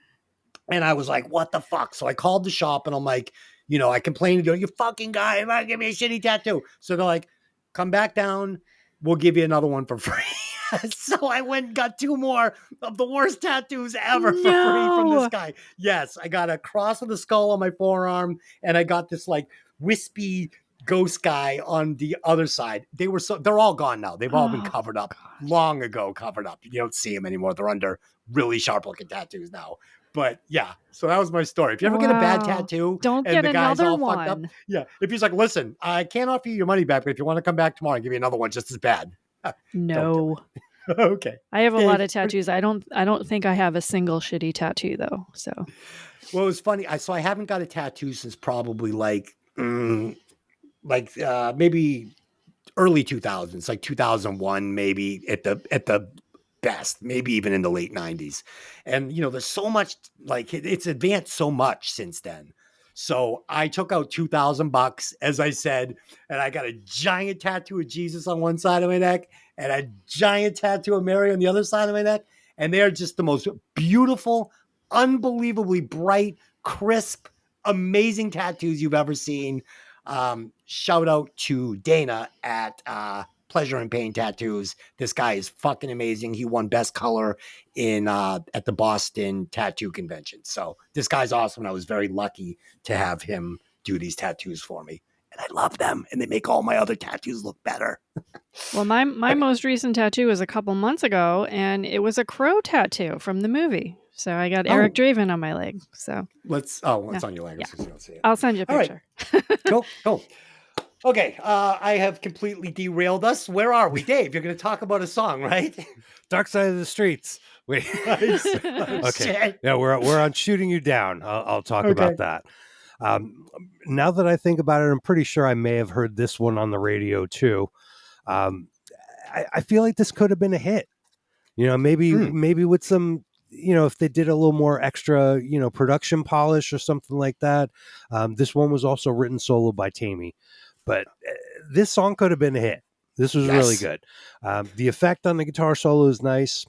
and I was like, what the fuck? So I called the shop and I'm like, I complained to you fucking guy, if I give me a shitty tattoo. So they're like, come back down. We'll give you another one for free. So I went and got 2 more of the worst tattoos ever for free from this guy. Yes, I got a cross of the skull on my forearm, and I got this like wispy ghost guy on the other side. They're all gone now. They've all been covered up long ago. Covered up. You don't see them anymore. They're under really sharp looking tattoos now. But yeah, so that was my story. If you ever get a bad tattoo, don't get the guy's another all one. fucked up, yeah. If he's like, listen, I can't offer you your money back, but if you want to come back tomorrow and give me another one just as bad. No. Okay. I have a lot of tattoos. I don't think I have a single shitty tattoo though. So. Well, it was funny. So I haven't got a tattoo since probably maybe early 2000s, like 2001, maybe at the best, maybe even in the late 90s. And there's so much, like it's advanced so much since then. So I took out $2,000, as I said, and I got a giant tattoo of Jesus on one side of my neck and a giant tattoo of Mary on the other side of my neck. And they're just the most beautiful, unbelievably bright, crisp, amazing tattoos you've ever seen. Shout out to Dana at Pleasure and Pain Tattoos. This guy is fucking amazing. He won best color at the Boston Tattoo Convention. So this guy's awesome. And I was very lucky to have him do these tattoos for me. And I love them. And they make all my other tattoos look better. Well, my most recent tattoo was a couple months ago, and it was a crow tattoo from the movie. So I got Eric Draven on my leg. So it's on your leg. So you don't see it. I'll send you a picture. Right. Cool. Okay, I have completely derailed us. Where are we, Dave? You're going to talk about a song, right? Dark Side of the Streets. Wait. Okay. Shit. Yeah, we're on Shooting You Down. I'll talk about that. Now that I think about it, I'm pretty sure I may have heard this one on the radio too. I feel like this could have been a hit. Maybe with some, if they did a little more extra, production polish or something like that. This one was also written solo by Tammy. But this song could have been a hit. This was really good. The effect on the guitar solo is nice.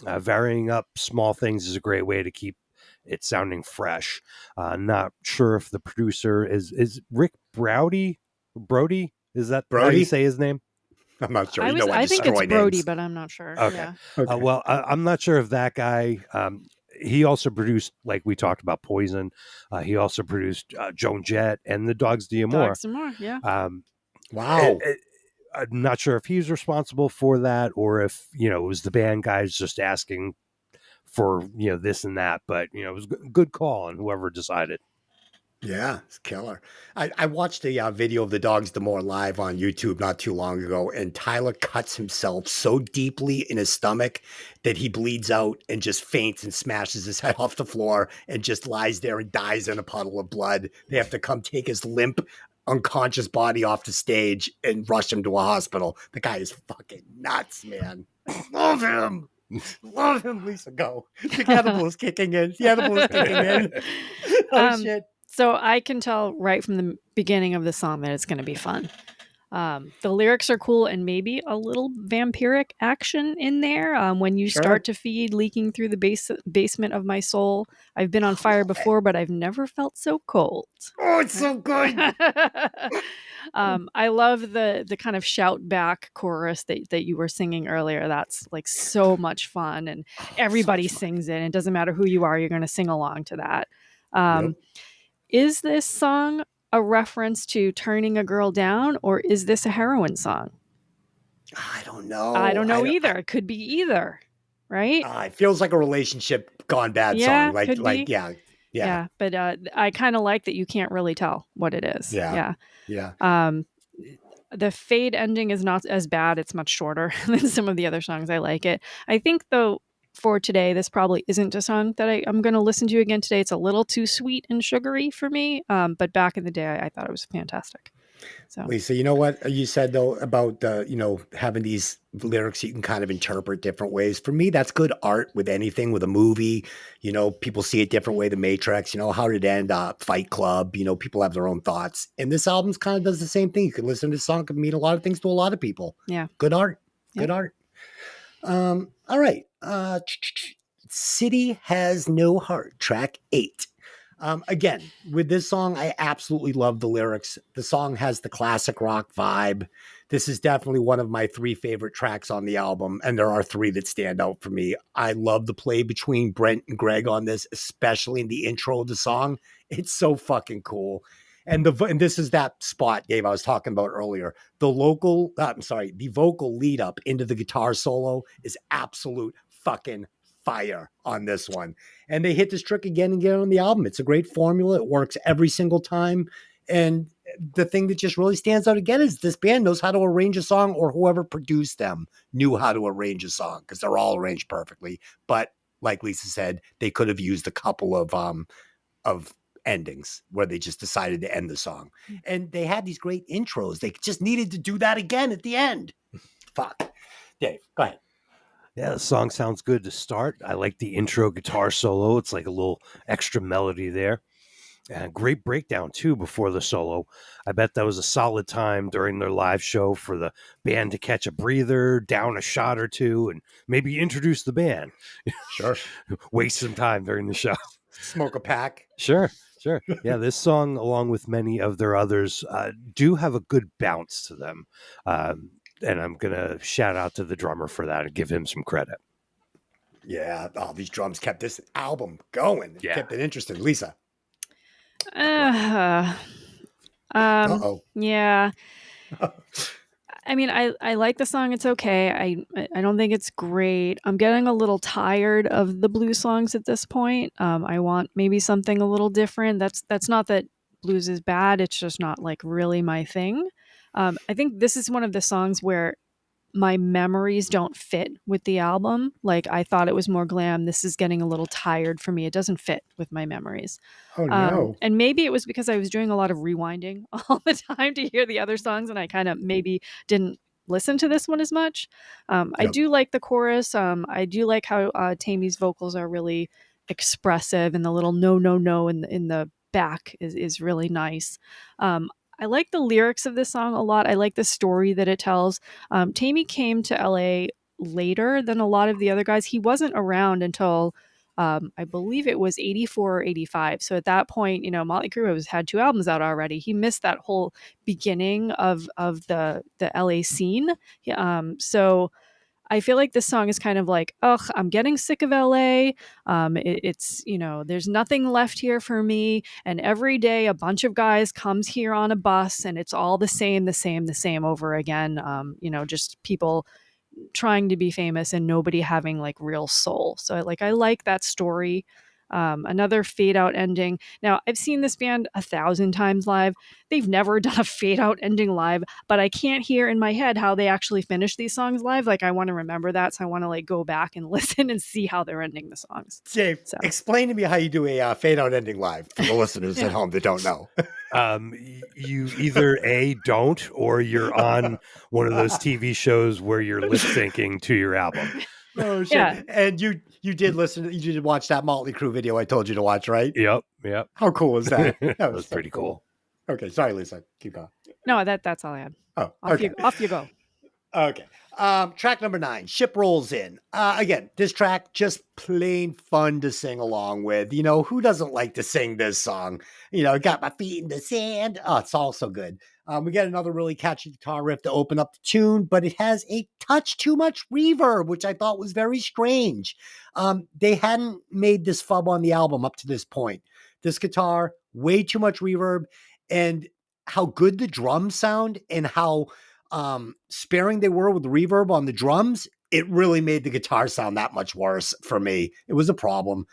Varying up small things is a great way to keep it sounding fresh. Not sure if the producer is Rick Brody. Is that how you say his name? I'm not sure. I think it's Brody, but I'm not sure. Okay. Yeah. Well, I'm not sure if that guy. He also produced, like we talked about, Poison. He also produced Joan Jett and the Dogs D'Amour. Dogs D'Amour, yeah. Wow. I'm not sure if he's responsible for that or if, it was the band guys just asking for, this and that. But, it was a good call on whoever decided. Yeah, it's killer. I watched a video of the Dogs D'Amour live on YouTube not too long ago, and Tyler cuts himself so deeply in his stomach that he bleeds out and just faints and smashes his head off the floor and just lies there and dies in a puddle of blood. They have to come take his limp, unconscious body off the stage and rush him to a hospital. The guy is fucking nuts, man. Love him. Love him, Lisa. Go. The edible is kicking in. The edible is kicking in. Oh, shit. So I can tell right from the beginning of the song that it's going to be fun. The lyrics are cool and maybe a little vampiric action in there. When you start to feed leaking through the basement of my soul. I've been on fire before, but I've never felt so cold. Oh, it's so good. I love the kind of shout back chorus that you were singing earlier. That's like so much fun, and everybody sings it. It doesn't matter who you are, you're going to sing along to that. Is this song a reference to turning a girl down, or is this a heroin song? I don't know. I don't know either. It could be either, right? It feels like a relationship gone bad song. Yeah. But I kind of like that you can't really tell what it is. Yeah. The fade ending is not as bad. It's much shorter than some of the other songs. I like it. I think, though, for today, this probably isn't a song that I'm going to listen to again today. It's a little too sweet and sugary for me. But back in the day, I thought it was fantastic. So Lisa, you know what you said though about having these lyrics you can kind of interpret different ways. For me, that's good art with anything, with a movie. People see it different way. The Matrix, how did it end? Fight Club. People have their own thoughts, and this album's kind of does the same thing. You can listen to this song, can mean a lot of things to a lot of people. yeah, Good art. Yep. Good art. All right. City Has No Heart, track 8. Again, with this song, I absolutely love the lyrics. The song has the classic rock vibe. This is definitely one of my 3 favorite tracks on the album, and there are 3 that stand out for me. I love the play between Brent and Greg on this, especially in the intro of the song. It's so fucking cool. And this is that spot, Dave, I was talking about earlier. The vocal lead up into the guitar solo is absolute fucking fire on this one. And they hit this trick again and again on the album. It's a great formula. It works every single time. And the thing that just really stands out again is this band knows how to arrange a song, or whoever produced them knew how to arrange a song, because they're all arranged perfectly. But like Lisa said, they could have used a couple of endings where they just decided to end the song. And they had these great intros. They just needed to do that again at the end. Fuck. Dave, go ahead. Yeah, the song sounds good to start. I like the intro guitar solo. It's like a little extra melody there. And a great breakdown, too, before the solo. I bet that was a solid time during their live show for the band to catch a breather, down a shot or two, and maybe introduce the band. Sure. Waste some time during the show. Smoke a pack. Sure. Yeah, this song, along with many of their others, do have a good bounce to them. And I'm going to shout out to the drummer for that and give him some credit. Yeah. Oh, these drums kept this album going. It kept it interesting. Lisa. Yeah. I mean, I like the song. It's okay. I don't think it's great. I'm getting a little tired of the blues songs at this point. I want maybe something a little different. That's not that blues is bad. It's just not like really my thing. I think this is one of the songs where my memories don't fit with the album. Like, I thought it was more glam. This is getting a little tired for me. It doesn't fit with my memories. Oh, no. And maybe it was because I was doing a lot of rewinding all the time to hear the other songs, and I kind of maybe didn't listen to this one as much. I do like the chorus. I do like how Tammy's vocals are really expressive, and the little no, no, no in the back is really nice. I like the lyrics of this song a lot. I like the story that it tells. Tammy came to LA later than a lot of the other guys. He wasn't around until I believe it was 84 or 85. So at that point, Motley Crue had 2 albums out already. He missed that whole beginning of the LA scene. So I feel like this song is kind of like, ugh, I'm getting sick of LA. It's, there's nothing left here for me. And every day a bunch of guys comes here on a bus, and it's all the same over again. Just people trying to be famous and nobody having like real soul. So I like that story. Another fade out ending. Now, I've seen this band 1,000 times live. They've never done a fade out ending live, but I can't hear in my head how they actually finish these songs live. Like, I want to remember that. So I want to go back and listen and see how they're ending the songs. Dave, explain to me how you do a fade out ending live for the listeners at home that don't know. You either A, don't, or you're on one of those TV shows where you're lip syncing to your album. Oh, shit. Yeah. And you did watch that Motley Crue video I told you to watch, right? Yep. How cool was that? That was so pretty cool. Okay. Sorry, Lisa. Keep going. No, that's all I had. Oh, okay. Off you go. Okay. Track number 9, Ship Rolls In. Again, this track just plain fun to sing along with. Who doesn't like to sing this song? Got my feet in the sand. Oh, it's all so good. We get another really catchy guitar riff to open up the tune, but it has a touch too much reverb, which I thought was very strange. They hadn't made this fub on the album up to this point. This guitar, way too much reverb, and how good the drums sound and how sparing they were with the reverb on the drums, it really made the guitar sound that much worse for me. It was a problem.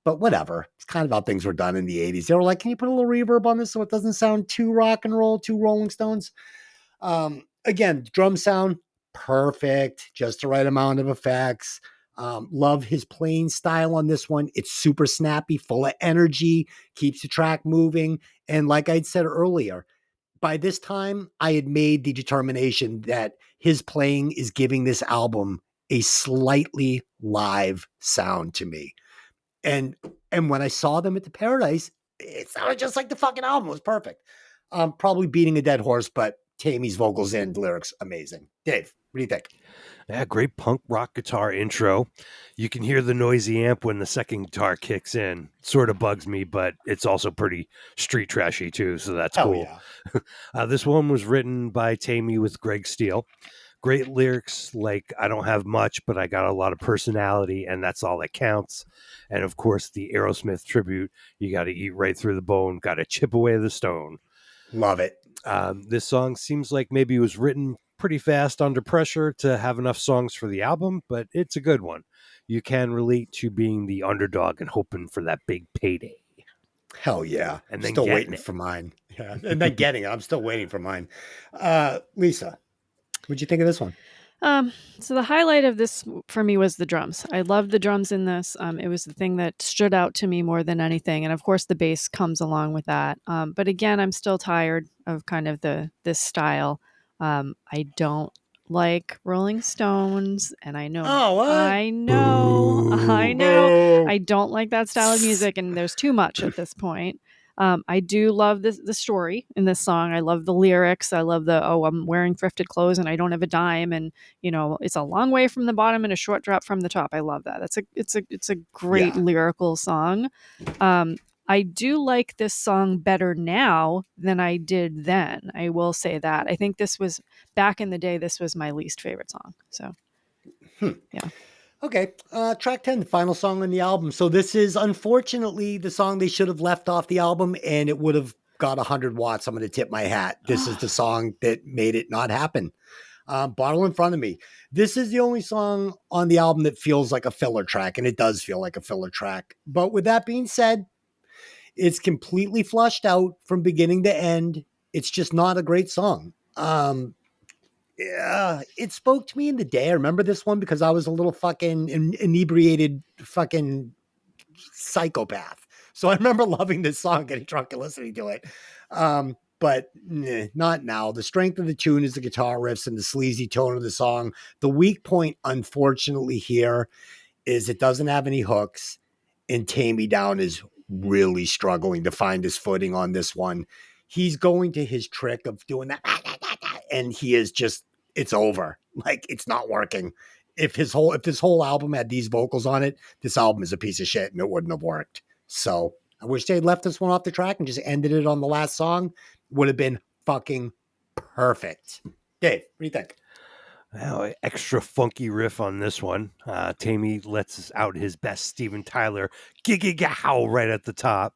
but whatever. It's kind of how things were done in the 80s. They were like, can you put a little reverb on this so it doesn't sound too rock and roll, too Rolling Stones? Again, drum sound, perfect, just the right amount of effects. Love his playing style on this one. It's super snappy, full of energy, keeps the track moving. And like I'd said earlier, by this time, I had made the determination that his playing is giving this album a slightly live sound to me. And when I saw them at the Paradise, it sounded just like the fucking album. It was perfect. Probably beating a dead horse, but Tammy's vocals and lyrics, amazing. Dave, what do you think? Yeah, great punk rock guitar intro. You can hear the noisy amp when the second guitar kicks in. Sort of bugs me, but it's also pretty street trashy too, so that's Hell cool. yeah. This one was written by Tammy with Greg Steele. Great lyrics like, I don't have much, but I got a lot of personality, and that's all that counts. And of course, the Aerosmith tribute, you got to eat right through the bone, got to chip away the stone. Love it. This song seems like maybe it was written pretty fast under pressure to have enough songs for the album, but it's a good one. You can relate to being the underdog and hoping for that big payday. Hell yeah. And then still getting waiting it. for mine. Yeah. And then getting it. I'm still waiting for mine. Lisa, what'd you think of this one? So the highlight of this for me was the drums. I loved the drums in this. It was the thing that stood out to me more than anything. And of course the bass comes along with that. But again, I'm still tired of kind of this style. I don't like Rolling Stones, and I know, Oh, what? I know, Boo. I don't like that style of music, and there's too much at this point. I do love the story in this song. I love the lyrics. I love I'm wearing thrifted clothes and I don't have a dime, and it's a long way from the bottom and a short drop from the top. I love that. It's a great lyrical song. I do like this song better now than I did then. I will say that. I think this was back in the day. This was my least favorite song. So, yeah. Okay, track 10, the final song on the album. So this is unfortunately the song they should have left off the album, and it would have got 100 watts. I'm going to tip my hat. This is the song that made it not happen. Bottle in Front of Me. This is the only song on the album that feels like a filler track, and it does feel like a filler track. But with that being said, it's completely flushed out from beginning to end. It's just not a great song. Yeah, it spoke to me in the day. I remember this one because I was a little fucking inebriated fucking psychopath. So I remember loving this song, getting drunk and listening to it. But not now. The strength of the tune is the guitar riffs and the sleazy tone of the song. The weak point, unfortunately, here is it doesn't have any hooks, and Tammy Down is really struggling to find his footing on this one. He's going to his trick of doing that, and he is just, it's over. Like, it's not working. If this whole album had these vocals on it, this album is a piece of shit and it wouldn't have worked. So I wish they'd left this one off the track and just ended it on the last song. Would have been fucking perfect. Dave, what do you think? Well, extra funky riff on this one. Tammy lets out his best Steven Tyler howl right at the top.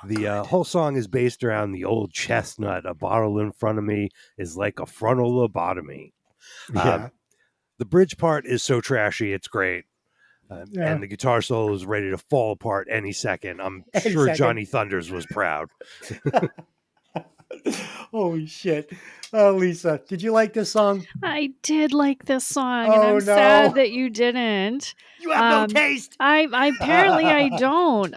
The whole song is based around the old chestnut. A bottle in front of me is like a frontal lobotomy. Yeah. The bridge part is so trashy, it's great. And the guitar solo is ready to fall apart any second. I'm sure Johnny Thunders was proud. Holy shit. Oh, Lisa, did you like this song? I did like this song, and Oh, I'm no. sad that you didn't. You have no taste. I apparently I don't.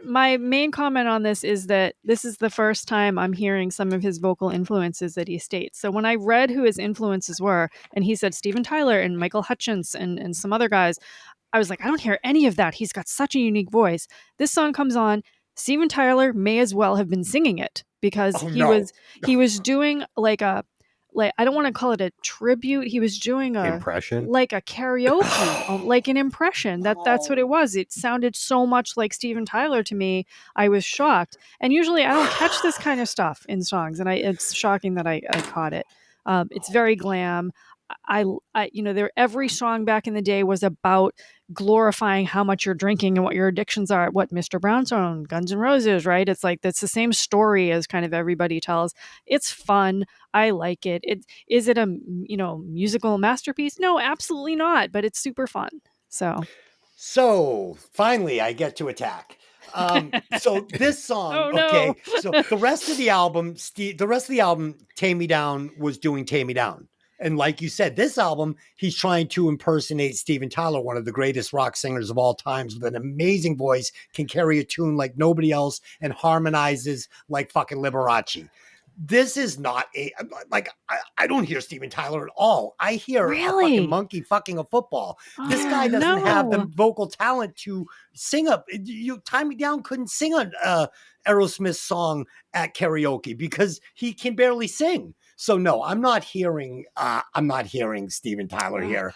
My main comment on this is that this is the first time I'm hearing some of his vocal influences that he states. So when I read who his influences were, and he said Steven Tyler and Michael Hutchence and some other guys, I was like, I don't hear any of that. He's got such a unique voice. This song comes on. Steven Tyler may as well have been singing it because he was doing I don't want to call it a tribute. He was doing a impression, like a karaoke, like an impression. That's what it was. It sounded so much like Steven Tyler to me. I was shocked. And usually I don't catch this kind of stuff in songs, and it's shocking that I caught it. It's very glam. Every song back in the day was about glorifying how much you're drinking and what your addictions are. What Mr. Brownstone, Guns N' Roses, right? It's like that's the same story as kind of everybody tells. It's fun. I like it. Is it a musical masterpiece? No, absolutely not. But it's super fun. So So finally, I get to attack. So this song, Oh, no. okay. So the rest of the album, "Tame Me Down" was doing "Tame Me Down," and like you said, this album, he's trying to impersonate Steven Tyler, one of the greatest rock singers of all times, with an amazing voice, can carry a tune like nobody else, and harmonizes like fucking Liberace. This is not I don't hear Steven Tyler at all. I hear a Really? fucking monkey fucking a football. This Oh, guy doesn't have the no. vocal talent to sing up. Tie Me Down couldn't sing a Aerosmith song at karaoke because he can barely sing. So no, I'm not hearing Steven Tyler Oh. here.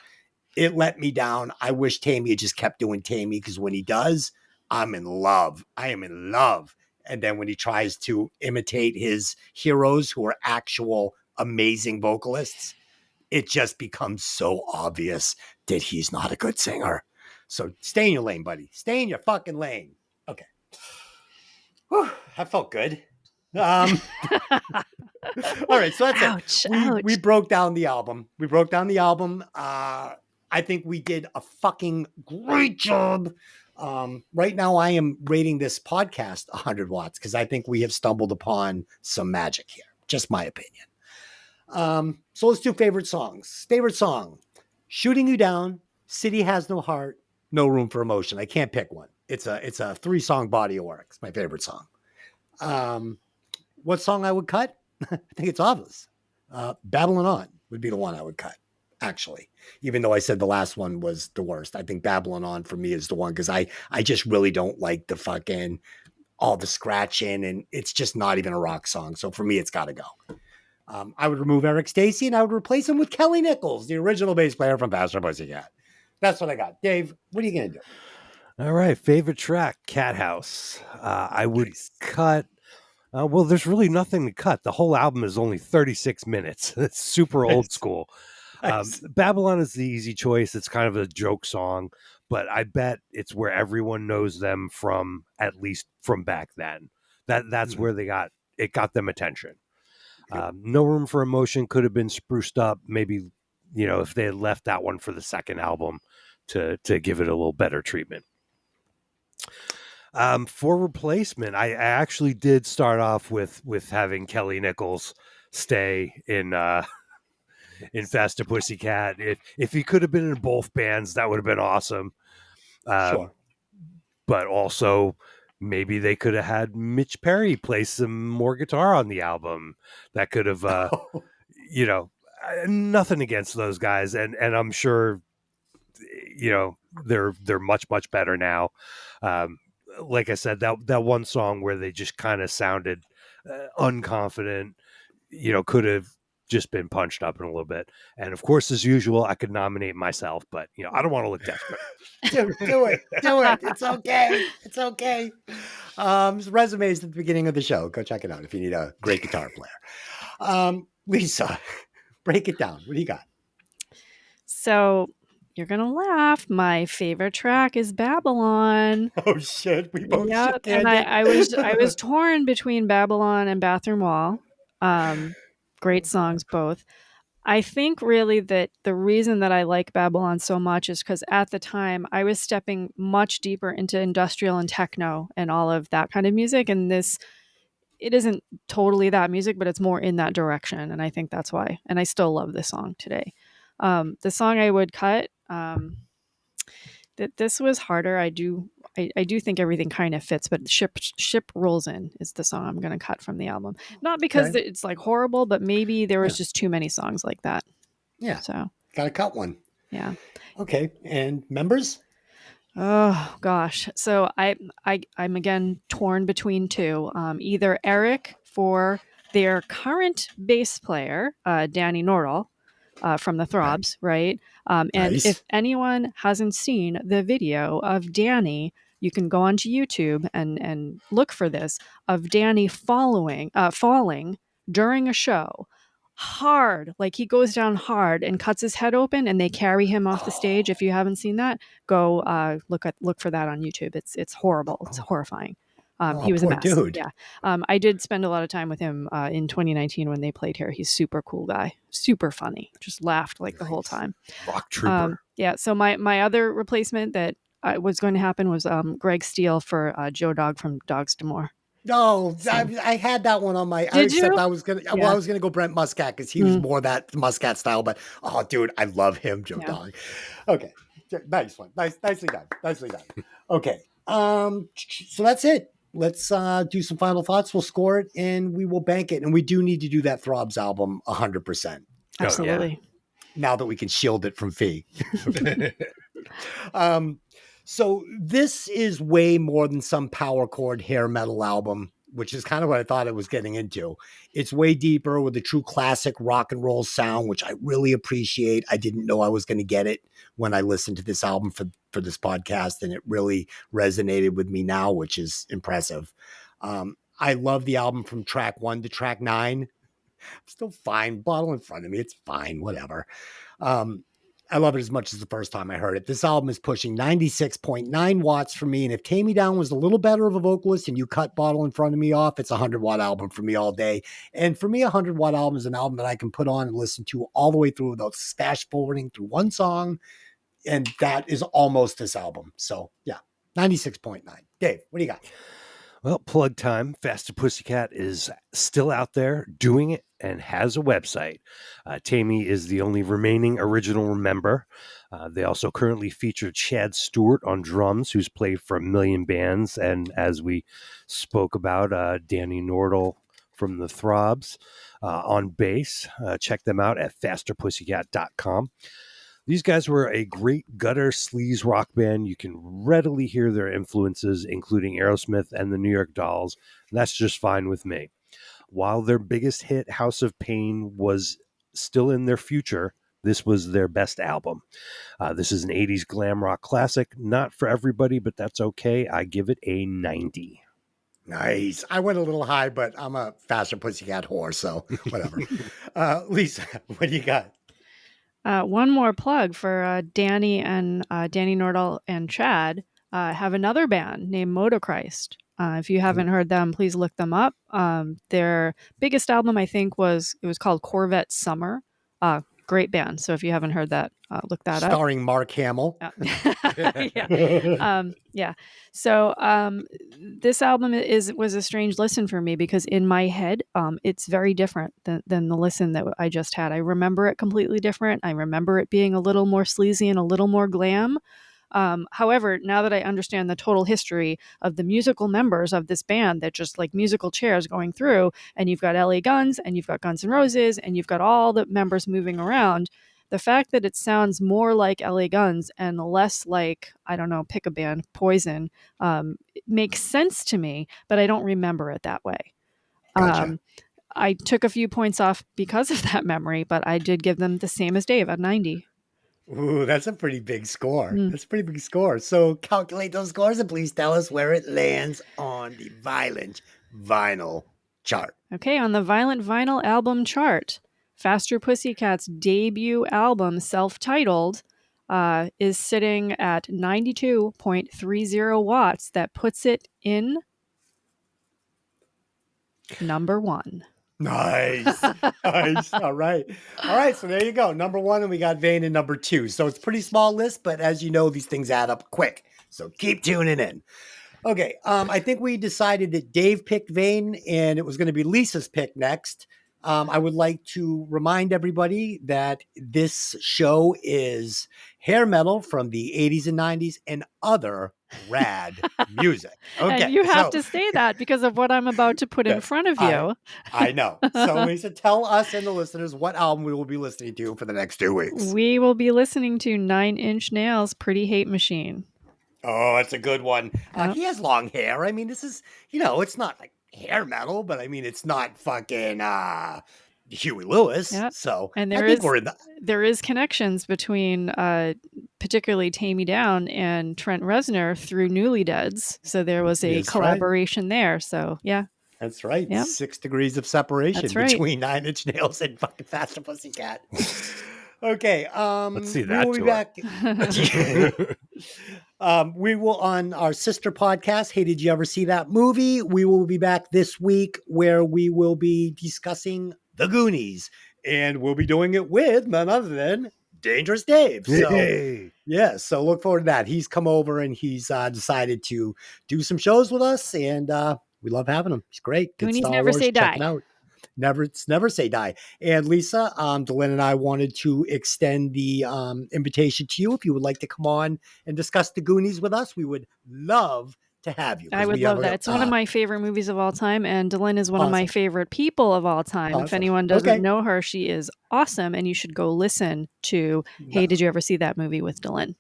It let me down. I wish Tammy had just kept doing Tammy, because when he does, I'm in love. I am in love. And then when he tries to imitate his heroes who are actual amazing vocalists, it just becomes so obvious that he's not a good singer. So stay in your lane, buddy. Stay in your fucking lane. Okay. Whew, that felt good. All right, so that's Ouch, it. We ouch. broke down the album. I think we did a fucking great job. Right now, I am rating this podcast 100 watts because I think we have stumbled upon some magic here. Just my opinion. So let's do favorite songs. Favorite song: "Shooting You Down," "City Has No Heart," "No Room for Emotion." I can't pick one. It's a 3-song body of work. It's my favorite song. What song I would cut? I think it's obvious. "Babylon On" would be the one I would cut, actually. Even though I said the last one was the worst, I think "Babylon On" for me is the one, because I just really don't like the fucking all the scratching, and it's just not even a rock song. So for me, it's got to go. I would remove Eric Stacey and I would replace him with Kelly Nichols, the original bass player from Faster Pussycat. That's what I got. Dave, what are you going to do? All right, favorite track, Cat House. I would cut. Well, there's really nothing to cut. The whole album is only 36 minutes. It's super old school. Nice. Babylon is the easy choice. It's kind of a joke song, but I bet it's where everyone knows them from, at least from back then. That's where it got them attention. No Room for Emotion could have been spruced up. Maybe, if they had left that one for the second album to give it a little better treatment. For replacement, I actually did start off with having Kelly Nichols stay in Faster Pussycat. If he could have been in both bands, that would have been awesome. Sure. But also, maybe they could have had Mitch Perry play some more guitar on the album. That could have, nothing against those guys, and I'm sure, they're much better now. Like I said, that one song where they just kind of sounded unconfident, could have just been punched up in a little bit. And of course, as usual, I could nominate myself, but I don't want to look desperate. Do it. It's okay. It's okay. Resumes at the beginning of the show. Go check it out if you need a great guitar player. Lisa, break it down. What do you got? So you're going to laugh. My favorite track is Babylon. Oh shit. We both Yep. shook And handed. I was torn between Babylon and Bathroom Wall. Great songs, both. I think really that the reason that I like Babylon so much is because at the time I was stepping much deeper into industrial and techno and all of that kind of music. And it isn't totally that music, but it's more in that direction. And I think that's why. And I still love this song today. The song I would cut, that this was harder. I do think everything kind of fits, but Ship Rolls In is the song I'm going to cut from the album. Not because it's like horrible, but maybe there was just too many songs like that. Yeah. So Got to cut one. yeah. Okay. And members? Oh gosh. So I'm again torn between two. Either Eric for their current bass player, Danny Nordahl, from the Throbs, right? And Nice. if anyone hasn't seen the video of Danny, you can go onto YouTube and look for this, of Danny falling during a show hard. Like he goes down hard and cuts his head open and they carry him off the stage. If you haven't seen that, go look for that on YouTube. It's horrible. It's horrifying. He was a poor mess. dude. Yeah. I did spend a lot of time with him in 2019 when they played here. He's super cool guy, super funny. Just laughed like the whole time. Rock trooper. Yeah. So my other replacement that was going to happen was Greg Steele for Joe Dog from Dogs D'Amour. No, So- I had that one on my. Did Except you? I was gonna. Well, Yeah. I was gonna go Brent Muscat because he was more that Muscat style. But oh, dude, I love him, Joe Yeah. Dog. Okay, nice one. Nicely done. Nicely done. Okay, so that's it. Let's do some final thoughts. We'll score it and we will bank it. And we do need to do that Throbs album 100%. Absolutely. Now that we can shield it from Fee. So this is way more than some power chord hair metal album, which is kind of what I thought it was getting into. It's way deeper with a true classic rock and roll sound, which I really appreciate. I didn't know I was going to get it when I listened to this album for this podcast, and it really resonated with me now, which is impressive. I love the album from track 1 to track 9. I'm still fine. Bottle in front of me. It's fine. Whatever. I love it as much as the first time I heard it. This album is pushing 96.9 watts for me. And if Tammy Down was a little better of a vocalist and you cut Bottle in Front of Me off, it's a 100-watt album for me all day. And for me, a 100-watt album is an album that I can put on and listen to all the way through without fast forwarding through one song. And that is almost this album. So yeah, 96.9. Dave, what do you got? Well, plug time. Faster Pussycat is still out there doing it and has a website. Tammy is the only remaining original member. They also currently feature Chad Stewart on drums, who's played for a million bands. And as we spoke about, Danny Nordell from the Throbs on bass. Check them out at fasterpussycat.com. These guys were a great gutter sleaze rock band. You can readily hear their influences, including Aerosmith and the New York Dolls. And that's just fine with me. While their biggest hit, House of Pain, was still in their future, this was their best album. This is an 80s glam rock classic. Not for everybody, but that's okay. I give it a 90. Nice. I went a little high, but I'm a Faster Pussycat whore, so whatever. Lisa, what do you got? One more plug for Danny and Danny Nordell and Chad have another band named Motochrist. If you haven't heard them, please look them up. Their biggest album, I think, was called Corvette Summer. Great band. So if you haven't heard that, look that up. Starring Mark Hamill. Yeah. So this album was a strange listen for me because in my head, it's very different than the listen that I just had. I remember it completely different. I remember it being a little more sleazy and a little more glam. However, now that I understand the total history of the musical members of this band, that just like musical chairs going through, and you've got LA Guns and you've got Guns N' Roses and you've got all the members moving around, the fact that it sounds more like LA Guns and less like, I don't know, pick a band, Poison, it makes sense to me, but I don't remember it that way. Gotcha. I took a few points off because of that memory, but I did give them the same as Dave at 90. Ooh, that's a pretty big score. That's a pretty big score. So calculate those scores and please tell us where it lands on the Violent Vinyl chart. Okay, on the Violent Vinyl album chart, Faster Pussycat's debut album, self-titled, is sitting at 92.30 watts. That puts it in number 1. Nice. Nice. All right. So there you go. Number 1, and we got Vane in number 2. So it's a pretty small list, but as you know, these things add up quick. So keep tuning in. Okay. I think we decided that Dave picked Vane and it was going to be Lisa's pick next. I would like to remind everybody that this show is hair metal from the 80s and 90s and other rad music. Okay. And you have to say that because of what I'm about to put in front of you. I know. So Lisa, tell us and the listeners what album we will be listening to for the next 2 weeks. We will be listening to 9 Inch Nails' Pretty Hate Machine. Oh, that's a good one. Yep. He has long hair. I mean, this is, it's not like hair metal, but I mean, it's not fucking Huey Lewis. Yep. So And I think we're in the... there is connections between particularly Tammy Down and Trent Reznor through Newly Deads. So there was a collaboration there. So yeah. That's right. Yep. 6 degrees of separation That's right. between 9 Inch Nails and fucking Faster Pussycat. Okay. Let's see that we will be back. We will on our sister podcast. Hey, did you ever see that movie? We will be back this week where we will be discussing The Goonies, and we'll be doing it with none other than Dangerous Dave. So Yay. yeah, so look forward to that. He's come over and he's decided to do some shows with us, and we love having him. He's great. Good Goonies Star never Wars. say Check die. it out. Never say die. And Lisa, Delyn and I wanted to extend the invitation to you. If you would like to come on and discuss the Goonies with us, we would love to have you. 'cause I would we have love that. It's one of my favorite movies of all time, and Delyn is one of my Awesome. favorite people of all time. If Awesome. anyone doesn't Okay. know her, she is awesome, and you should go listen to Hey, Did You Ever See That Movie with Delyn?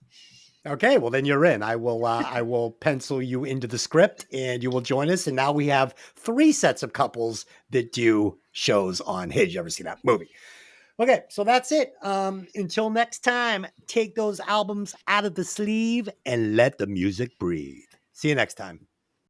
Okay, well then you're in. I will pencil you into the script and you will join us. And now we have 3 sets of couples that do shows on Hey, Did You Ever See That Movie? Okay, so that's it. Until next time, take those albums out of the sleeve and let the music breathe. See you next time.